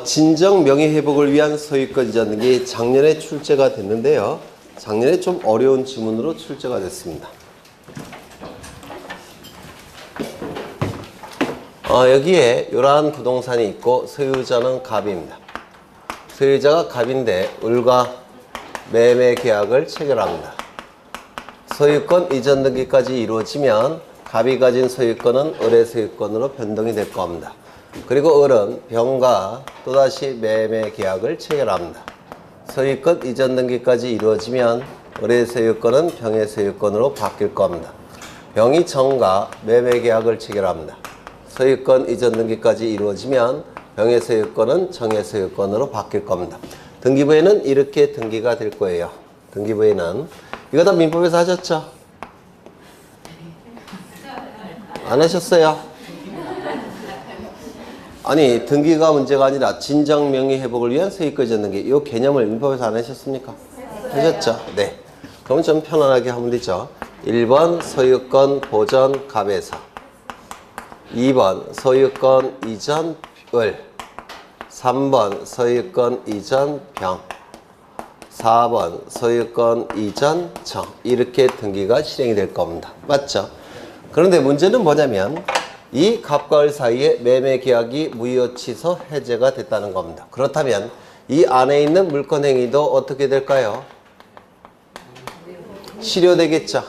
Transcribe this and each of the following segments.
진정 명예회복을 위한 소유권 이전 등기 작년에 출제가 됐는데요. 작년에 좀 어려운 지문으로 출제가 됐습니다. 여기에 이러한 부동산이 있고 소유자는 갑입니다. 소유자가 갑인데 을과 매매 계약을 체결합니다. 소유권 이전 등기까지 이루어지면 갑이 가진 소유권은 을의 소유권으로 변동이 될 겁니다. 그리고 을은 병과 또다시 매매 계약을 체결합니다. 소유권 이전 등기까지 이루어지면 을의 소유권은 병의 소유권으로 바뀔 겁니다. 병이 정과 매매 계약을 체결합니다. 소유권 이전 등기까지 이루어지면 병의 소유권은 정의 소유권으로 바뀔 겁니다. 등기부에는 이렇게 등기가 될 거예요. 등기부에는 이거 다 민법에서 하셨죠? 안 하셨어요? 아니, 등기가 문제가 아니라 진정 명의 회복을 위한 소유권 이전 등기, 이 개념을 민법에서 안 하셨습니까? 하셨죠? 네. 그럼 좀 편안하게 하면 되죠. 1번 소유권 보전 갑에서, 2번 소유권 이전 을, 3번 소유권 이전 병, 4번 소유권 이전 정, 이렇게 등기가 실행이 될 겁니다. 맞죠? 그런데 문제는 뭐냐면 이 갑과 을 사이에 매매 계약이 무효 취소 해제가 됐다는 겁니다. 그렇다면 이 안에 있는 물권 행위도 어떻게 될까요? 실효되겠죠.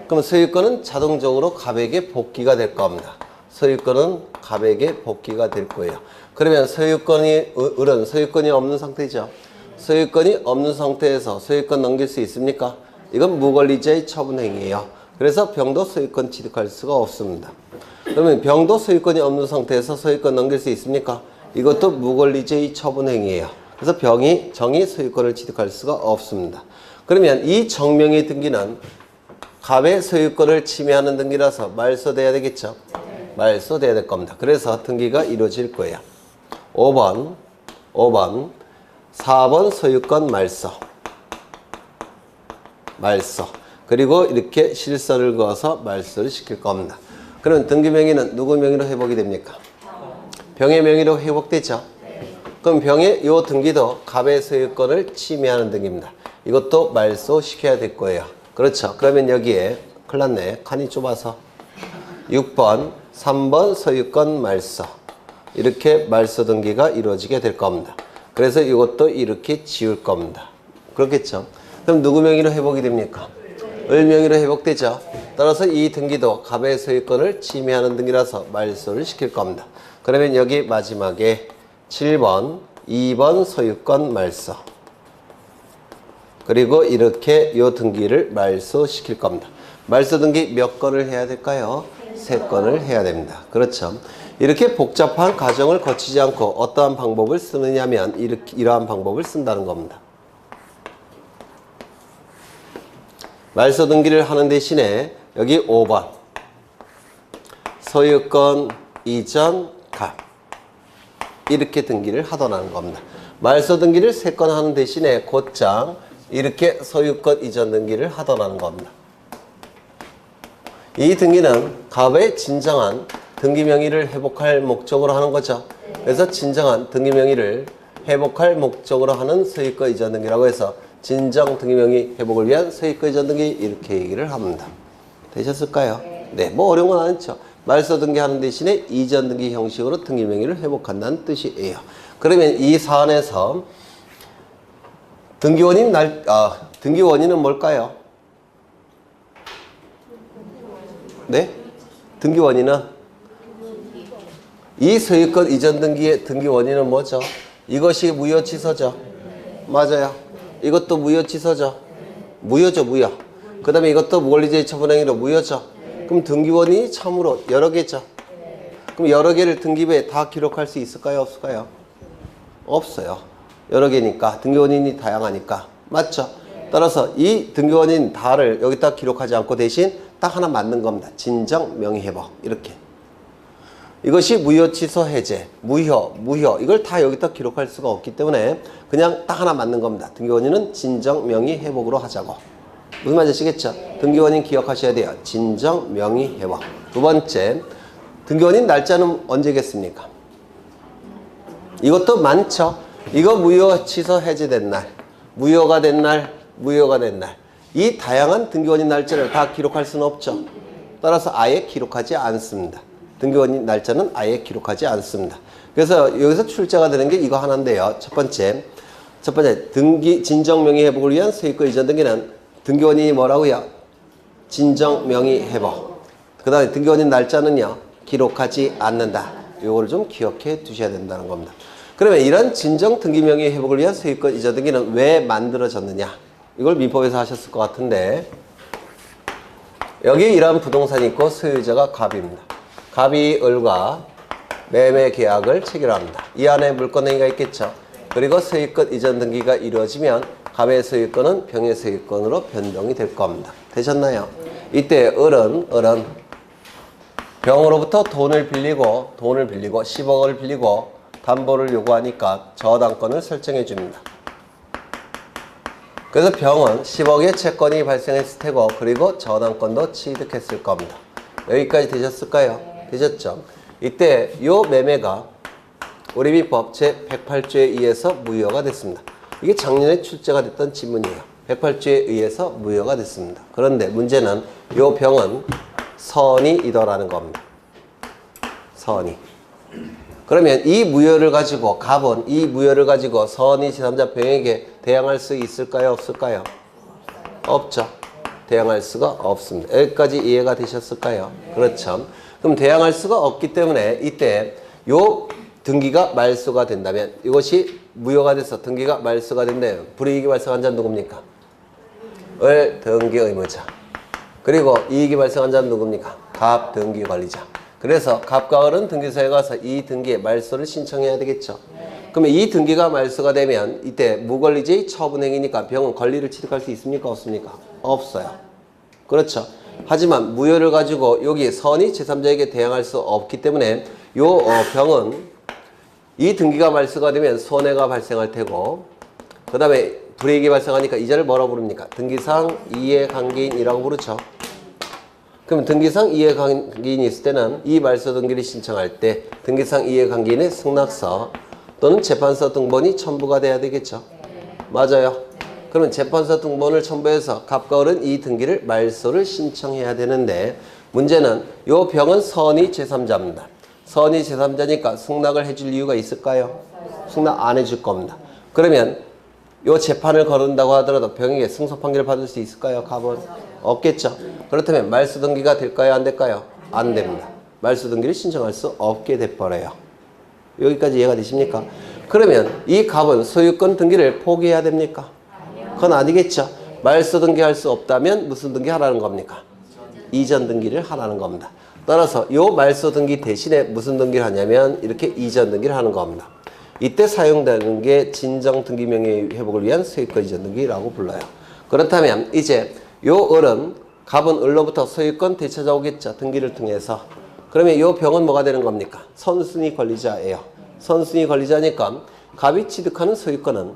그럼 소유권은 자동적으로 갑에게 복귀가 될 겁니다. 소유권은 갑에게 복귀가 될 거예요. 그러면 을은 소유권이 없는 상태죠. 소유권이 없는 상태에서 소유권 넘길 수 있습니까? 이건 무권리자의 처분 행위예요. 그래서 병도 소유권 취득할 수가 없습니다. 그러면 병도 소유권이 없는 상태에서 소유권 넘길 수 있습니까? 이것도 무권리자의 처분 행위예요. 그래서 정이 소유권을 취득할 수가 없습니다. 그러면 이 정명의 등기는 갑의 소유권을 침해하는 등기라서 말소돼야 되겠죠? 말소돼야 될 겁니다. 그래서 등기가 이루어질 거예요. 5번, 4번 소유권 말소. 그리고 이렇게 실서를 그어서 말소를 시킬 겁니다. 그럼 등기 명의는 누구 명의로 회복이 됩니까? 병의 명의로 회복되죠? 그럼 병의 이 등기도 갑의 소유권을 침해하는 등기입니다. 이것도 말소시켜야 될 거예요. 그렇죠? 그러면 여기에 큰일 났네. 칸이 좁아서 6번, 3번 소유권 말소. 이렇게 말소 등기가 이루어지게 될 겁니다. 그래서 이것도 이렇게 지울 겁니다. 그렇겠죠? 그럼 누구 명의로 회복이 됩니까? 을 명의로 회복되죠? 따라서 이 등기도 갑의 소유권을 침해하는 등기라서 말소를 시킬 겁니다. 그러면 여기 마지막에 7번, 2번 소유권 말소. 그리고 이렇게 이 등기를 말소시킬 겁니다. 말소 등기 몇 건을 해야 될까요? 3건을 해야 됩니다. 그렇죠? 이렇게 복잡한 과정을 거치지 않고 어떠한 방법을 쓰느냐면 이러한 방법을 쓴다는 겁니다. 말소 등기를 하는 대신에 여기 5번 소유권 이전 갑 이렇게 등기를 하더라는 겁니다. 말소 등기를 3건 하는 대신에 곧장 이렇게 소유권 이전 등기를 하더라는 겁니다. 이 등기는 갑의 진정한 등기 명의를 회복할 목적으로 하는 거죠. 그래서 진정한 등기 명의를 회복할 목적으로 하는 소유권 이전 등기라고 해서 진정 등기 명의 회복을 위한 소유권 이전 등기 이렇게 얘기를 합니다. 되셨을까요? 네, 뭐 어려운 건 아니죠. 말소 등기하는 대신에 이전 등기 형식으로 등기 명의를 회복한다는 뜻이에요. 그러면 이 사안에서 등기 원인은 뭘까요? 네? 등기 원인은 이 소유권 이전 등기의 등기 원인은 뭐죠? 이것이 무효 취소죠. 맞아요. 이것도 무효 취소죠. 무효죠, 무효. 그 다음에 이것도 무권리자의 처분행위로 무효죠. 그럼 등기 원인이 참으로 여러 개죠. 그럼 여러 개를 등기부에 다 기록할 수 있을까요, 없을까요? 없어요. 여러 개니까 등기 원인이 다양하니까. 맞죠? 따라서 이 등기 원인 다를 여기다 기록하지 않고 대신 딱 하나 맞는 겁니다. 진정 명의회복 이렇게. 이것이 무효 취소 해제, 무효 이걸 다 여기다 기록할 수가 없기 때문에 그냥 딱 하나 맞는 겁니다. 등기 원인은 진정 명의 회복으로 하자고. 무슨 말인지 아시겠죠? 등기 원인 기억하셔야 돼요. 진정 명의 회복. 두 번째, 등기 원인 날짜는 언제겠습니까? 이것도 많죠. 이거 무효 취소 해제된 날, 무효가 된 날, 무효가 된 날. 이 다양한 등기원인 날짜를 다 기록할 수는 없죠. 따라서 아예 기록하지 않습니다. 등기원인 날짜는 아예 기록하지 않습니다. 그래서 여기서 출제가 되는 게 이거 하나인데요. 첫 번째 등기 진정명의 회복을 위한 소유권 이전 등기는 등기원인이 뭐라고요? 진정명의 회복. 그 다음에 등기원인 날짜는요, 기록하지 않는다. 요거를 좀 기억해 두셔야 된다는 겁니다. 그러면 이런 진정 등기명의 회복을 위한 소유권 이전 등기는 왜 만들어졌느냐? 이걸 민법에서 하셨을 것 같은데, 여기 이러한 부동산이 있고 소유자가 갑입니다. 갑이 을과 매매 계약을 체결합니다. 이 안에 물권행위가 있겠죠. 그리고 소유권 이전 등기가 이루어지면 갑의 소유권은 병의 소유권으로 변동이 될 겁니다. 되셨나요? 이때 을은 병으로부터 돈을 빌리고 10억을 빌리고 담보를 요구하니까 저당권을 설정해 줍니다. 그래서 병은 10억의 채권이 발생했을 테고 그리고 저당권도 취득했을 겁니다. 여기까지 되셨을까요? 되셨죠? 이때 요 매매가 우리 민법 제108조에 의해서 무효가 됐습니다. 이게 작년에 출제가 됐던 지문이에요. 108조에 의해서 무효가 됐습니다. 그런데 문제는 요 병은 선이이더라는 겁니다. 선이. 그러면 이 무효를 가지고 갑은 이 무효를 가지고 선이 제3자 병에게 대항할 수 있을까요? 없을까요? 없죠. 대항할 수가 없습니다. 여기까지 이해가 되셨을까요? 그렇죠. 그럼 대항할 수가 없기 때문에 이때 요 등기가 말소가 된다면 이것이 무효가 돼서 등기가 말소가 된다면 불이익이 발생한 자는 누굽니까? 을 등기 의무자. 그리고 이익이 발생한 자는 누굽니까? 갑 등기 관리자. 그래서 갑과 을은 등기소에 가서 이 등기의 말소를 신청해야 되겠죠. 그러면 이 등기가 말소가 되면 이때 무권리제의 처분행위니까 병은 권리를 취득할 수 있습니까? 없습니까? 없어요. 그렇죠. 하지만 무효를 가지고 여기 선이 제3자에게 대항할 수 없기 때문에 요 병은 이 등기가 말소가 되면 손해가 발생할 테고 그 다음에 불이익이 발생하니까 이 자를 뭐라고 부릅니까? 등기상 이해관계인이라고 부르죠. 그럼 등기상 이해관계인이 있을 때는 이 말소 등기를 신청할 때 등기상 이해관계인의 승낙서 또는 재판서 등본이 첨부가 돼야 되겠죠. 맞아요. 그러면 재판서 등본을 첨부해서 갑과 을은 이 등기를 말소를 신청해야 되는데 문제는 요 병은 선의 제3자입니다. 선의 제3자니까 승낙을 해줄 이유가 있을까요? 승낙 안 해줄 겁니다. 그러면 요 재판을 거른다고 하더라도 병에게 승소 판결을 받을 수 있을까요? 갑은? 없겠죠. 그렇다면 말소 등기가 될까요? 안 될까요? 안 됩니다. 말소 등기를 신청할 수 없게 돼버려요. 여기까지 이해가 되십니까? 그러면 이 갑은 소유권 등기를 포기해야 됩니까? 그건 아니겠죠. 말소 등기할 수 없다면 무슨 등기 하라는 겁니까? 이전 등기를 하라는 겁니다. 따라서 요 말소 등기 대신에 무슨 등기를 하냐면 이렇게 이전 등기를 하는 겁니다. 이때 사용되는 게 진정 등기 명의 회복을 위한 소유권 이전 등기라고 불러요. 그렇다면 이제 요 을은 갑은 을로부터 소유권 되찾아오겠죠. 등기를 통해서. 그러면 요 병은 뭐가 되는 겁니까? 선순위 권리자예요. 선순위 권리자니까 갑이 취득하는 소유권은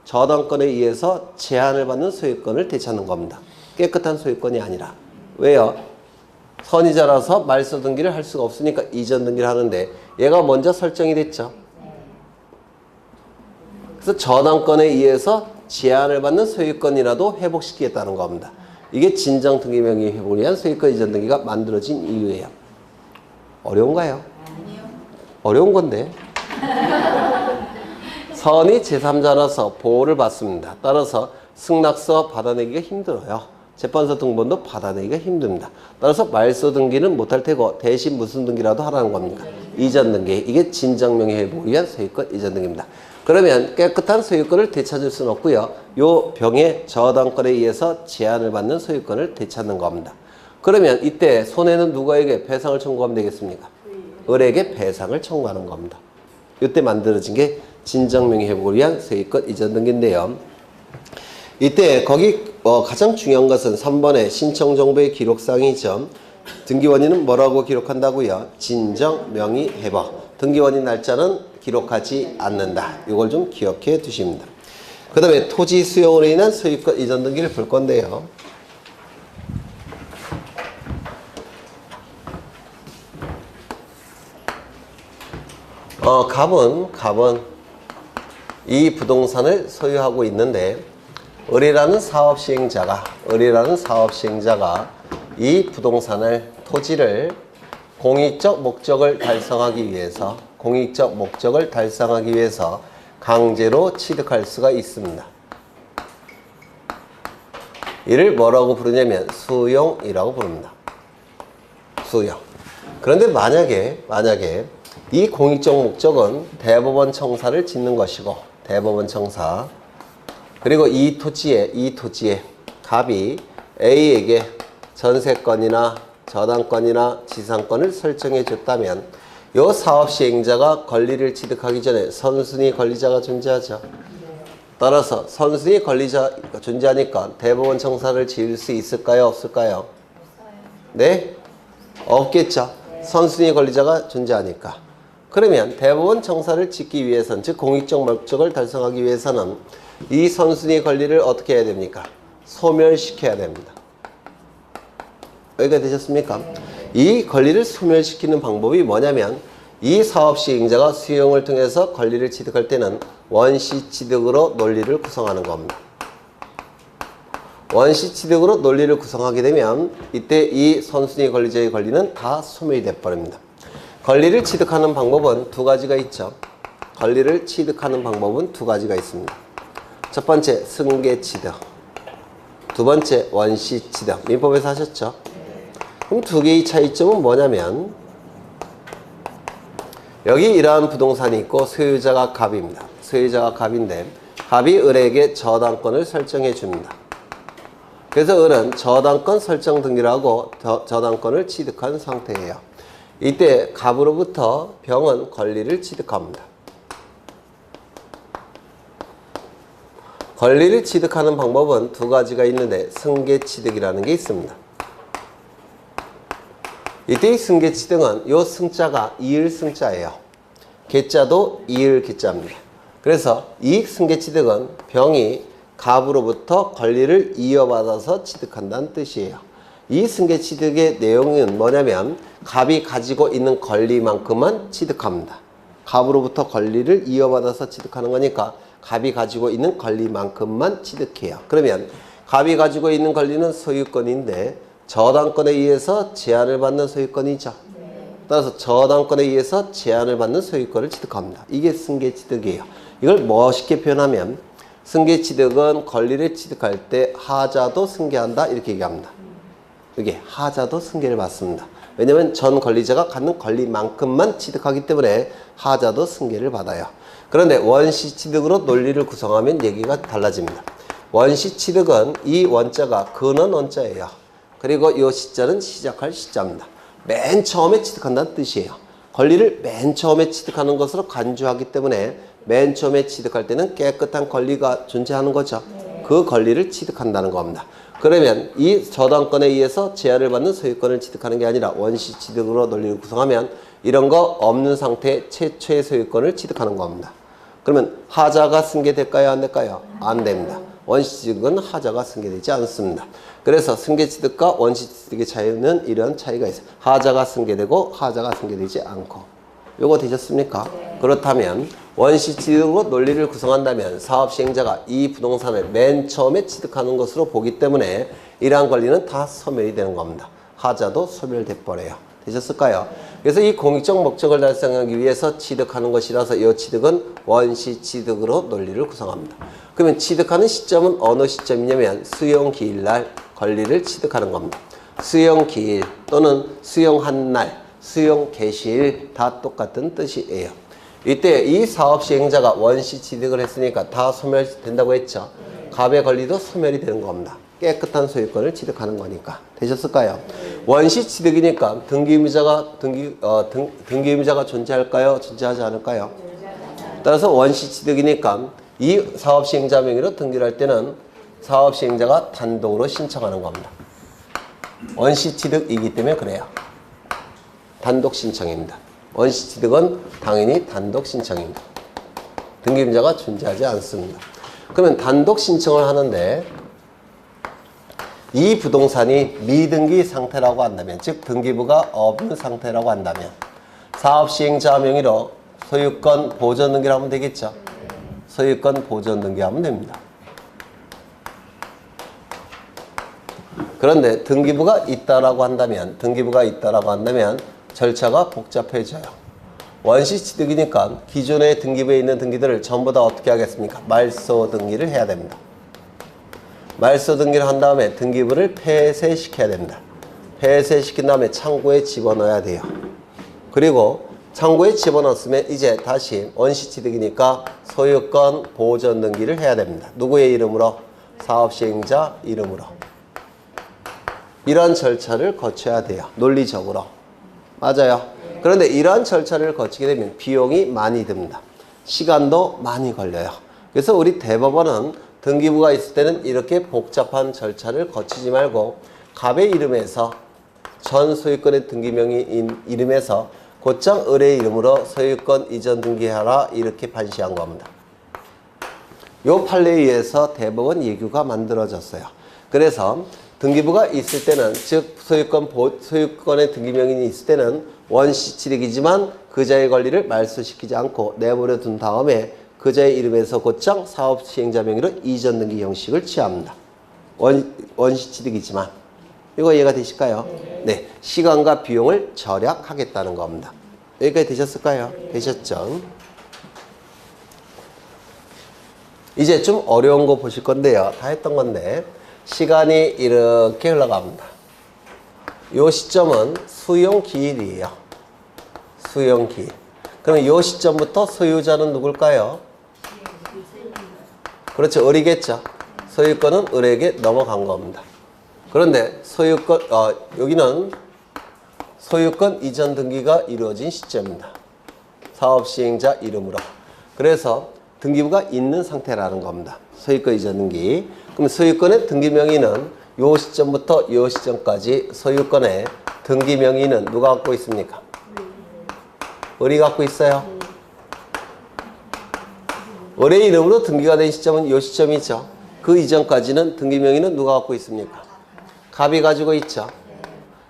저당권에 의해서 제한을 받는 소유권을 되찾는 겁니다. 깨끗한 소유권이 아니라. 왜요? 선의자라서 말소 등기를 할 수가 없으니까 이전 등기를 하는데 얘가 먼저 설정이 됐죠. 그래서 저당권에 의해서 제한을 받는 소유권이라도 회복시키겠다는 겁니다. 이게 진정 등기 명의 회복을 위한 소유권 이전 등기가 만들어진 이유예요. 어려운가요? 아니요. 어려운 건데. 선이 제3자라서 보호를 받습니다. 따라서 승낙서 받아내기가 힘들어요. 재판서 등본도 받아내기가 힘듭니다. 따라서 말소 등기는 못할 테고 대신 무슨 등기라도 하라는 겁니까? 이전 등기. 이게 진정 명의 회복을 위한 소유권 이전 등기입니다. 그러면 깨끗한 소유권을 되찾을 수는 없고요. 요 병의 저당권에 의해서 제한을 받는 소유권을 되찾는 겁니다. 그러면 이때 손해는 누구에게 배상을 청구하면 되겠습니까? 을에게 배상을 청구하는 겁니다. 이때 만들어진 게 진정명의 회복을 위한 소유권 이전 등기인데요. 이때 거기 가장 중요한 것은 3번의 신청정보의 기록사항이죠. 등기원인은 뭐라고 기록한다고요? 진정명의 회복. 등기원인 날짜는 기록하지 않는다. 이걸 좀 기억해 두십니다. 그 다음에 토지 수용으로 인한 소유권 이전 등기를 볼 건데요. 갑은 이 부동산을 소유하고 있는데 을이라는 사업시행자가 이 부동산을 토지를 공익적 목적을 달성하기 위해서 강제로 취득할 수가 있습니다. 이를 뭐라고 부르냐면 수용이라고 부릅니다. 수용. 그런데 만약에 이 공익적 목적은 대법원 청사를 짓는 것이고 대법원 청사 그리고 이 토지에 갑이 A에게 전세권이나 저당권이나 지상권을 설정해 줬다면 이 사업 시행자가 권리를 취득하기 전에 선순위 권리자가 존재하죠. 따라서 선순위 권리자가 존재하니까 대법원 청사를 지을 수 있을까요? 없을까요? 네? 없겠죠. 선순위 권리자가 존재하니까. 그러면 대법원 청사를 짓기 위해서는 즉 공익적 목적을 달성하기 위해서는 이 선순위 권리를 어떻게 해야 됩니까? 소멸시켜야 됩니다. 여기가 되셨습니까? 이 권리를 소멸시키는 방법이 뭐냐면 이 사업 시행자가 수용을 통해서 권리를 취득할 때는 원시 취득으로 논리를 구성하는 겁니다. 원시 취득으로 논리를 구성하게 되면 이때 이 선순위 권리자의 권리는 다 소멸이 돼버립니다. 권리를 취득하는 방법은 두 가지가 있죠. 권리를 취득하는 방법은 두 가지가 있습니다. 첫 번째 승계 취득, 두 번째 원시 취득. 민법에서 하셨죠? 그럼 두 개의 차이점은 뭐냐면 여기 이러한 부동산이 있고 소유자가 갑입니다. 소유자가 갑인데 갑이 을에게 저당권을 설정해 줍니다. 그래서 을은 저당권 설정 등기를 하고 저당권을 취득한 상태예요. 이때 갑으로부터 병은 권리를 취득합니다. 권리를 취득하는 방법은 두 가지가 있는데 승계 취득이라는 게 있습니다. 이때 이 승계 취득은 요 승자가 이을 승자예요. 계자도 이을 계자입니다. 그래서 이 승계 취득은 병이 갑으로부터 권리를 이어받아서 취득한다는 뜻이에요. 이 승계 취득의 내용은 뭐냐면 갑이 가지고 있는 권리만큼만 취득합니다. 갑으로부터 권리를 이어받아서 취득하는 거니까 갑이 가지고 있는 권리만큼만 취득해요. 그러면 갑이 가지고 있는 권리는 소유권인데 저당권에 의해서 제한을 받는 소유권이죠. 따라서 저당권에 의해서 제한을 받는 소유권을 취득합니다. 이게 승계 취득이에요. 이걸 멋있게 표현하면 승계 취득은 권리를 취득할 때 하자도 승계한다 이렇게 얘기합니다. 이게 하자도 승계를 받습니다. 왜냐하면 전 권리자가 갖는 권리만큼만 취득하기 때문에 하자도 승계를 받아요. 그런데 원시 취득으로 논리를 구성하면 얘기가 달라집니다. 원시 취득은 이 원자가 근원 원자예요. 그리고 이 시자는 시작할 시자입니다. 맨 처음에 취득한다는 뜻이에요. 권리를 맨 처음에 취득하는 것으로 간주하기 때문에 맨 처음에 취득할 때는 깨끗한 권리가 존재하는 거죠. 그 권리를 취득한다는 겁니다. 그러면 이 저당권에 의해서 제한을 받는 소유권을 취득하는 게 아니라 원시 취득으로 논리를 구성하면 이런 거 없는 상태의 최초의 소유권을 취득하는 겁니다. 그러면 하자가 승계될까요? 안 될까요? 안 됩니다. 원시 취득은 하자가 승계되지 않습니다. 그래서 승계 취득과 원시 취득의 차이는 이런 차이가 있어요. 하자가 승계되고 하자가 승계되지 않고. 요거 되셨습니까? 그렇다면 원시 취득으로 논리를 구성한다면 사업 시행자가 이 부동산을 맨 처음에 취득하는 것으로 보기 때문에 이러한 권리는 다 소멸이 되는 겁니다. 하자도 소멸돼 버려요. 되셨을까요? 그래서 이 공익적 목적을 달성하기 위해서 취득하는 것이라서 이 취득은 원시 취득으로 논리를 구성합니다. 그러면 취득하는 시점은 어느 시점이냐면 수용기일날 권리를 취득하는 겁니다. 수용기일 또는 수용한 날, 수용개시일 다 똑같은 뜻이에요. 이때 이 사업 시행자가 원시 취득을 했으니까 다 소멸된다고 했죠. 갑의 권리도 소멸이 되는 겁니다. 깨끗한 소유권을 취득하는 거니까. 되셨을까요? 원시 취득이니까 등기의무자가 존재할까요? 존재하지 않을까요? 따라서 원시 취득이니까 이 사업 시행자 명의로 등기를 할 때는 사업 시행자가 단독으로 신청하는 겁니다. 원시 취득이기 때문에 그래요. 단독 신청입니다. 원시 취득은 당연히 단독 신청입니다. 등기임자가 존재하지 않습니다. 그러면 단독 신청을 하는데 이 부동산이 미등기 상태라고 한다면, 즉 등기부가 없는 상태라고 한다면 사업 시행자 명의로 소유권 보존 등기를 하면 되겠죠. 소유권 보존 등기 하면 됩니다. 그런데 등기부가 있다라고 한다면 절차가 복잡해져요. 원시 취득이니까 기존의 등기부에 있는 등기들을 전부 다 어떻게 하겠습니까? 말소 등기를 해야 됩니다. 말소 등기를 한 다음에 등기부를 폐쇄시켜야 됩니다. 폐쇄시킨 다음에 창고에 집어넣어야 돼요. 그리고 창고에 집어넣었으면 이제 다시 원시 취득이니까 소유권 보존 등기를 해야 됩니다. 누구의 이름으로? 사업시행자 이름으로. 이런 절차를 거쳐야 돼요. 논리적으로. 맞아요. 그런데 이러한 절차를 거치게 되면 비용이 많이 듭니다. 시간도 많이 걸려요. 그래서 우리 대법원은 등기부가 있을 때는 이렇게 복잡한 절차를 거치지 말고 갑의 이름에서 전 소유권의 등기명의인 이름에서 곧장 을의 이름으로 소유권 이전 등기하라 이렇게 판시한 겁니다. 요 판례에 의해서 대법원 예규가 만들어졌어요. 그래서 등기부가 있을 때는 즉 소유권의 등기명의인이 있을 때는 원시취득이지만 그자의 권리를 말소시키지 않고 내버려 둔 다음에 그자의 이름에서 곧장 사업시행자 명의로 이전 등기 형식을 취합니다. 원시취득이지만 이거 이해가 되실까요? 네, 시간과 비용을 절약하겠다는 겁니다. 여기까지 되셨을까요? 되셨죠? 이제 좀 어려운 거 보실 건데요. 다 했던 건데 시간이 이렇게 흘러갑니다. 요 시점은 수용기일이에요. 수용기일. 그럼 요 시점부터 소유자는 누굴까요? 그렇죠. 을이겠죠. 소유권은 을에게 넘어간 겁니다. 그런데 소유권, 여기는 소유권 이전 등기가 이루어진 시점입니다. 사업시행자 이름으로. 그래서 등기부가 있는 상태라는 겁니다. 소유권 이전 등기. 그럼 소유권의 등기명의는 요 시점부터 요 시점까지 소유권의 등기명의는 누가 갖고 있습니까? 을이 갖고 있어요. 을의 이름으로 등기가 된 시점은 요 시점이죠. 그 이전까지는 등기명의는 누가 갖고 있습니까? 갑이 가지고 있죠.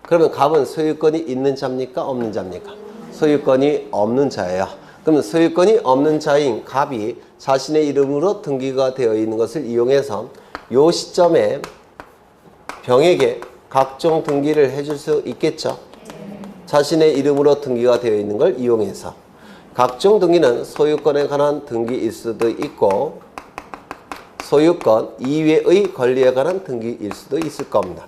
그러면 갑은 소유권이 있는 자입니까? 없는 자입니까? 소유권이 없는 자예요. 그러면 소유권이 없는 자인 갑이 자신의 이름으로 등기가 되어 있는 것을 이용해서 요 시점에 병에게 각종 등기를 해줄 수 있겠죠. 자신의 이름으로 등기가 되어 있는 걸 이용해서 각종 등기는 소유권에 관한 등기일 수도 있고 소유권 이외의 권리에 관한 등기일 수도 있을 겁니다.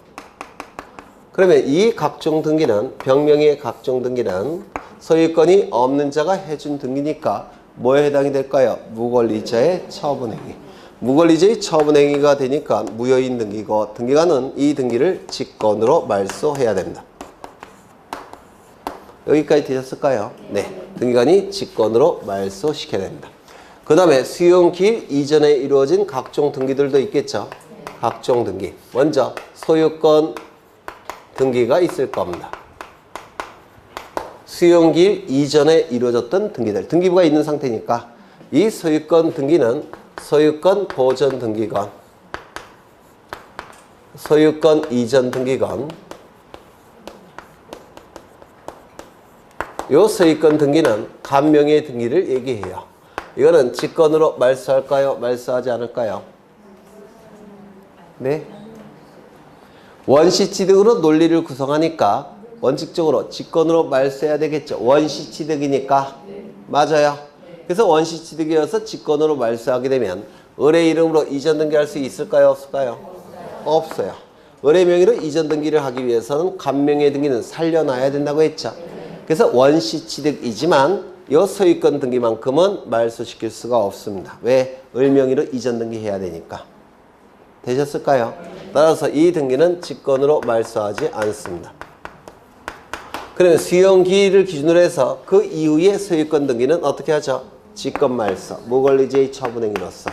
그러면 이 각종 등기는 병명의 각종 등기는 소유권이 없는 자가 해준 등기니까 뭐에 해당이 될까요? 무권리자의 처분행위. 무권리자의 처분행위가 되니까 무효인 등기고 등기관은 이 등기를 직권으로 말소해야 됩니다. 여기까지 되셨을까요? 네. 등기관이 직권으로 말소시켜야 됩니다. 그 다음에 수용기일 이전에 이루어진 각종 등기들도 있겠죠. 각종 등기. 먼저 소유권 등기가 있을 겁니다. 수용기일 이전에 이루어졌던 등기들. 등기부가 있는 상태니까 이 소유권 등기는 소유권 보존 등기건, 소유권 이전 등기건, 요 소유권 등기는 간명의 등기를 얘기해요. 이거는 직권으로 말소할까요? 말소하지 않을까요? 네. 원시취득으로 논리를 구성하니까 원칙적으로 직권으로 말소해야 되겠죠. 원시취득이니까. 맞아요. 그래서 원시취득이어서 직권으로 말소하게 되면 을의 이름으로 이전 등기할 수 있을까요? 없을까요? 없어요. 을의 명의로 이전 등기를 하기 위해서는 간명의 등기는 살려놔야 된다고 했죠. 그래서 원시취득이지만 이 소유권 등기만큼은 말소시킬 수가 없습니다. 왜? 을 명의로 이전 등기해야 되니까. 되셨을까요? 따라서 이 등기는 직권으로 말소하지 않습니다. 그러면 수용기일을 기준으로 해서 그 이후의 소유권 등기는 어떻게 하죠? 직권 말소, 무권리자의 처분행위로서.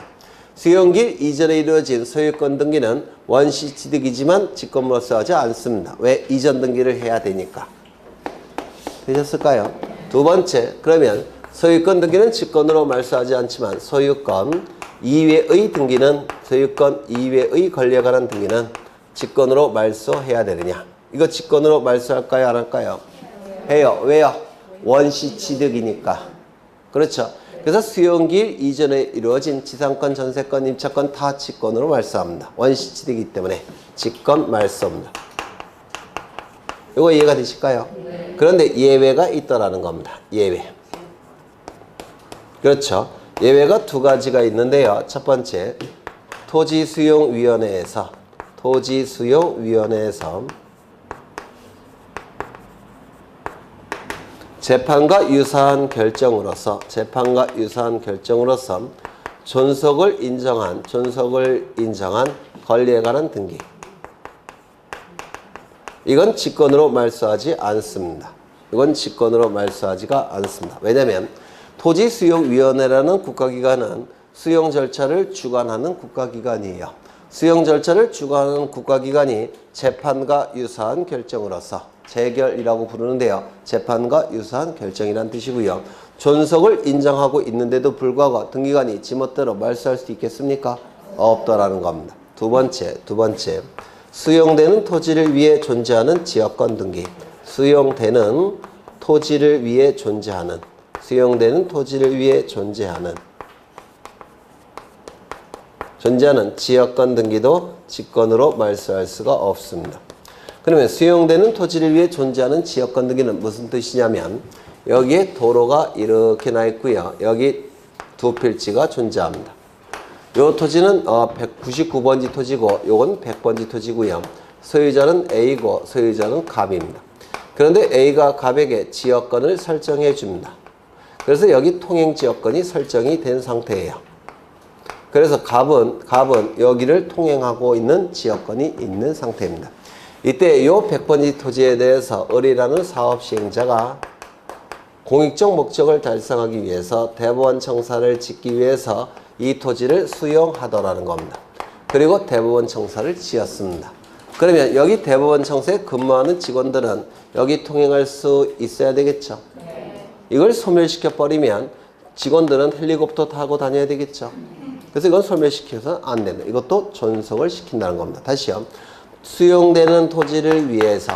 수용기일 이전에 이루어진 소유권 등기는 원시취득이지만 직권 말소하지 않습니다. 왜? 이전 등기를 해야 되니까. 되셨을까요? 두 번째, 그러면 소유권 등기는 직권으로 말소하지 않지만 소유권 이외의 등기는 소유권 이외의 권리에 관한 등기는 직권으로 말소해야 되느냐? 이거 직권으로 말소할까요? 안 할까요? 해요. 왜요? 원시취득이니까. 그렇죠. 그래서 수용기일 이전에 이루어진 지상권, 전세권, 임차권 다 직권으로 말소합니다. 원시치이기 때문에 직권 말소입니다. 이거 이해가 되실까요? 네. 그런데 예외가 있더라는 겁니다. 예외. 그렇죠. 예외가 두 가지가 있는데요. 첫 번째, 토지수용위원회에서 재판과 유사한 결정으로서 존속을 인정한 권리에 관한 등기. 이건 직권으로 말소하지 않습니다. 왜냐하면 토지수용위원회라는 국가기관은 수용 절차를 주관하는 국가기관이에요. 수용 절차를 주관하는 국가기관이 재판과 유사한 결정으로서 재결이라고 부르는데요. 재판과 유사한 결정이란 뜻이고요. 존속을 인정하고 있는데도 불구하고 등기관이 지멋대로 말소할 수 있겠습니까? 없더라는 겁니다. 두 번째, 수용되는 토지를 위해 존재하는 지역권 등기. 수용되는 토지를 위해 존재하는 지역권 등기도 직권으로 말소할 수가 없습니다. 그러면 수용되는 토지를 위해 존재하는 지역권 등기는 무슨 뜻이냐면 여기에 도로가 이렇게 나 있고요. 여기 두 필지가 존재합니다. 요 토지는 199번지 토지고 요건 100번지 토지고요. 소유자는 A고 소유자는 갑입니다. 그런데 A가 갑에게 지역권을 설정해 줍니다. 그래서 여기 통행지역권이 설정이 된 상태예요. 그래서 갑은 여기를 통행하고 있는 지역권이 있는 상태입니다. 이때 요 100번지 토지에 대해서 을이라는 사업시행자가 공익적 목적을 달성하기 위해서 대법원 청사를 짓기 위해서 이 토지를 수용하더라는 겁니다. 그리고 대법원 청사를 지었습니다. 그러면 여기 대법원 청사에 근무하는 직원들은 여기 통행할 수 있어야 되겠죠. 이걸 소멸시켜 버리면 직원들은 헬리콥터 타고 다녀야 되겠죠. 그래서 이건 소멸시켜서 안 된다. 이것도 존속을 시킨다는 겁니다. 다시요. 수용되는 토지를 위해서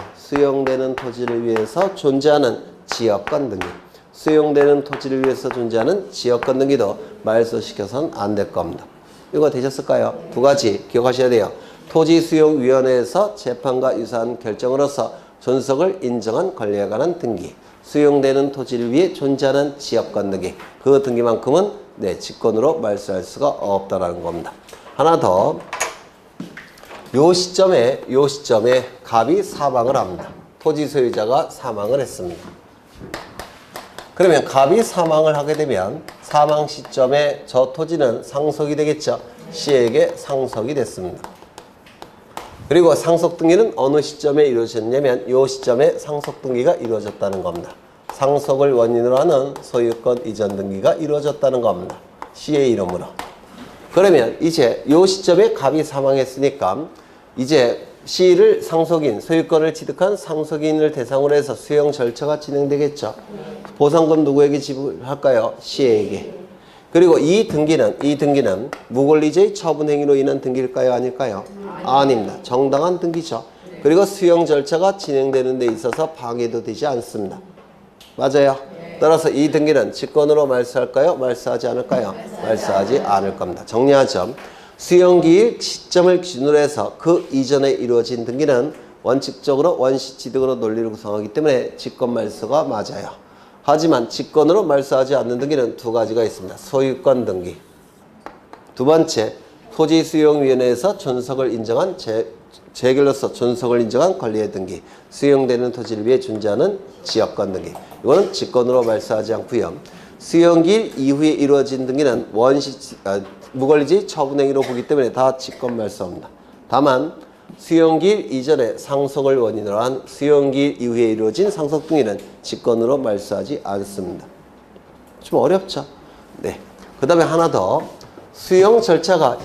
존재하는 지역권 등기. 수용되는 토지를 위해서 존재하는 지역권 등기도 말소시켜서는 안 될 겁니다. 이거 되셨을까요? 두 가지 기억하셔야 돼요. 토지수용위원회에서 재판과 유사한 결정으로서 존속을 인정한 권리에 관한 등기. 수용되는 토지를 위해 존재하는 지역권 등기. 그 등기만큼은 직권으로 말소할 수가 없다라는 겁니다. 하나 더. 요 시점에 갑이 사망을 합니다. 토지 소유자가 사망을 했습니다. 그러면 갑이 사망을 하게 되면 사망 시점에 저 토지는 상속이 되겠죠. C에게 상속이 됐습니다. 그리고 상속 등기는 어느 시점에 이루어졌냐면 요 시점에 상속 등기가 이루어졌다는 겁니다. 상속을 원인으로 하는 소유권 이전 등기가 이루어졌다는 겁니다. C의 이름으로. 그러면 이제 요 시점에 갑이 사망했으니까 이제 C를 상속인, 소유권을 취득한 상속인을 대상으로 해서 수용 절차가 진행되겠죠. 보상금 누구에게 지불할까요? C에게. 그리고 이 등기는 무권리제의 처분 행위로 인한 등기일까요? 아닐까요? 아닙니다. 정당한 등기죠. 그리고 수용 절차가 진행되는 데 있어서 방해도 되지 않습니다. 맞아요. 따라서 이 등기는 직권으로 말소할까요? 말소하지 않을까요? 말소하지 않을 겁니다. 정리하죠. 수용기일 시점을 기준으로 해서 그 이전에 이루어진 등기는 원칙적으로 원시취득으로 논리를 구성하기 때문에 직권 말소가 맞아요. 하지만 직권으로 말소하지 않는 등기는 두 가지가 있습니다. 소유권 등기. 두 번째, 토지수용위원회에서 존속을 인정한 재결로서 존속을 인정한 권리의 등기. 수용되는 토지를 위해 존재하는 지역권 등기. 이거는 직권으로 말소하지 않고요. 수용기일 이후에 이루어진 등기는 무권리제의 처분행위로 보기 때문에 다 직권 말소합니다. 다만 수용기일 이전에 상속을 원인으로 한 수용기일 이후에 이루어진 상속 등기는 직권으로 말소하지 않습니다. 좀 어렵죠? 네. 그 다음에 하나 더. 수용 절차가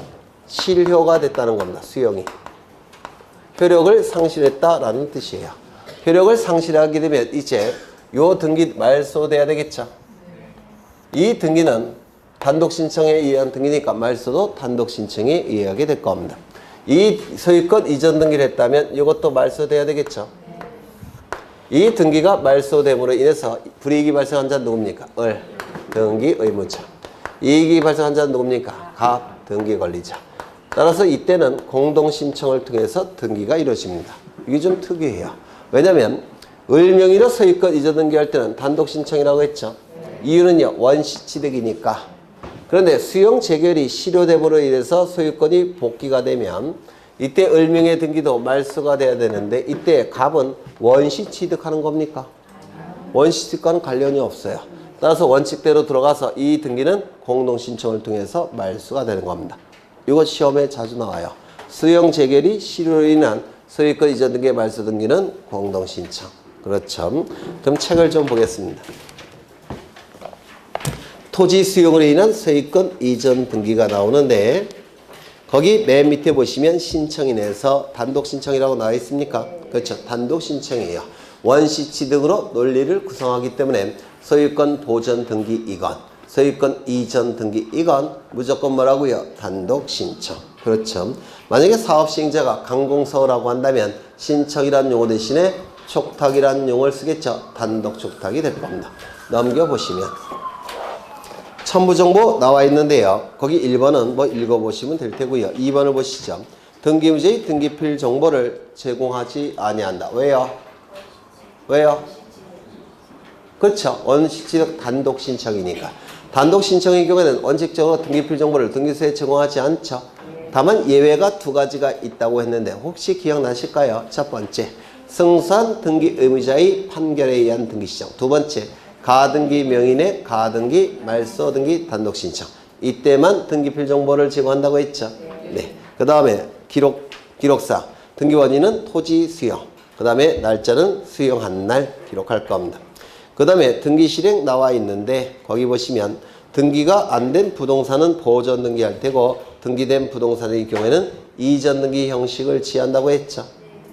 실효가 됐다는 겁니다. 수용이. 효력을 상실했다라는 뜻이에요. 효력을 상실하게 되면 이제 요 등기 말소돼야 되겠죠. 이 등기는 단독 신청에 의한 등기니까 말소도 단독 신청에 의하게 될 겁니다. 이 소유권 이전 등기를 했다면 이것도 말소돼야 되겠죠. 이 등기가 말소됨으로 인해서 불이익이 발생한 자는 누굽니까? 등기 의무자. 이익이 발생한 자는 누굽니까? 갑, 등기 권리자. 따라서 이때는 공동신청을 통해서 등기가 이루어집니다. 이게 좀 특이해요. 왜냐하면 을명의로 소유권 이전 등기할 때는 단독신청이라고 했죠. 이유는요, 원시취득이니까. 그런데 수용 재결이 실효됨으로 인해서 소유권이 복귀가 되면 이때 을명의 등기도 말소가 돼야 되는데 이때 갑은 원시취득하는 겁니까? 원시취득과는 관련이 없어요. 따라서 원칙대로 들어가서 이 등기는 공동신청을 통해서 말소가 되는 겁니다. 이거 시험에 자주 나와요. 수용 재결이 실효로 인한 소유권 이전 등기의 말소 등기는 공동신청. 그렇죠. 그럼 책을 좀 보겠습니다. 토지 수용으로 인한 소유권 이전 등기가 나오는데 거기 맨 밑에 보시면 신청인에서 단독 신청이라고 나와 있습니까? 그렇죠. 단독 신청이에요. 원시취득으로 논리를 구성하기 때문에 소유권 보전 등기 이건, 소유권 이전 등기 이건 무조건 뭐라고요? 단독 신청. 그렇죠. 만약에 사업시행자가 강공서라고 한다면 신청이라는 용어 대신에 촉탁이라는 용어를 쓰겠죠. 단독 촉탁이 될 겁니다. 넘겨보시면 첨부정보 나와 있는데요. 거기 1번은 뭐 읽어보시면 될 테고요. 2번을 보시죠. 등기무제의 등기필 정보를 제공하지 아니한다. 왜요? 왜요? 그렇죠. 원시취득 단독 신청이니까. 단독 신청의 경우에는 원칙적으로 등기필 정보를 등기소에 제공하지 않죠. 다만 예외가 두 가지가 있다고 했는데 혹시 기억나실까요? 첫 번째, 승소한 등기 의무자의 판결에 의한 등기 신청. 두 번째, 가등기 명인의 가등기 말소 등기 단독 신청. 이때만 등기필 정보를 제공한다고 했죠. 네. 그 다음에 기록사 등기 원인은 토지 수용. 그 다음에 날짜는 수용한 날 기록할 겁니다. 그 다음에 등기 실행 나와 있는데 거기 보시면 등기가 안 된 부동산은 보전 등기할 테고 등기된 부동산의 경우에는 이전 등기 형식을 취한다고 했죠.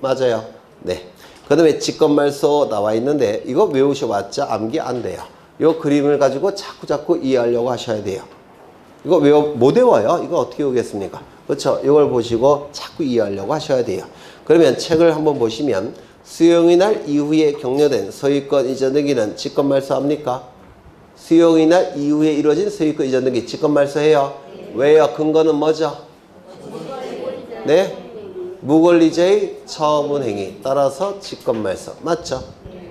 맞아요. 네. 그 다음에 직권말소 나와 있는데 이거 외우셔봤자 암기 안 돼요. 이 그림을 가지고 자꾸 이해하려고 하셔야 돼요. 이거 못 외워요. 이거 어떻게 외우겠습니까? 그렇죠. 이걸 보시고 자꾸 이해하려고 하셔야 돼요. 그러면 책을 한번 보시면 수용의 날 이후에 격려된 소유권 이전 등기는 직권말소합니까? 수용의 날 이후에 이루어진 소유권 이전 등기 직권말소해요. 왜요? 근거는 뭐죠? 네? 무권리자의 처분행위 따라서 직권말소. 맞죠?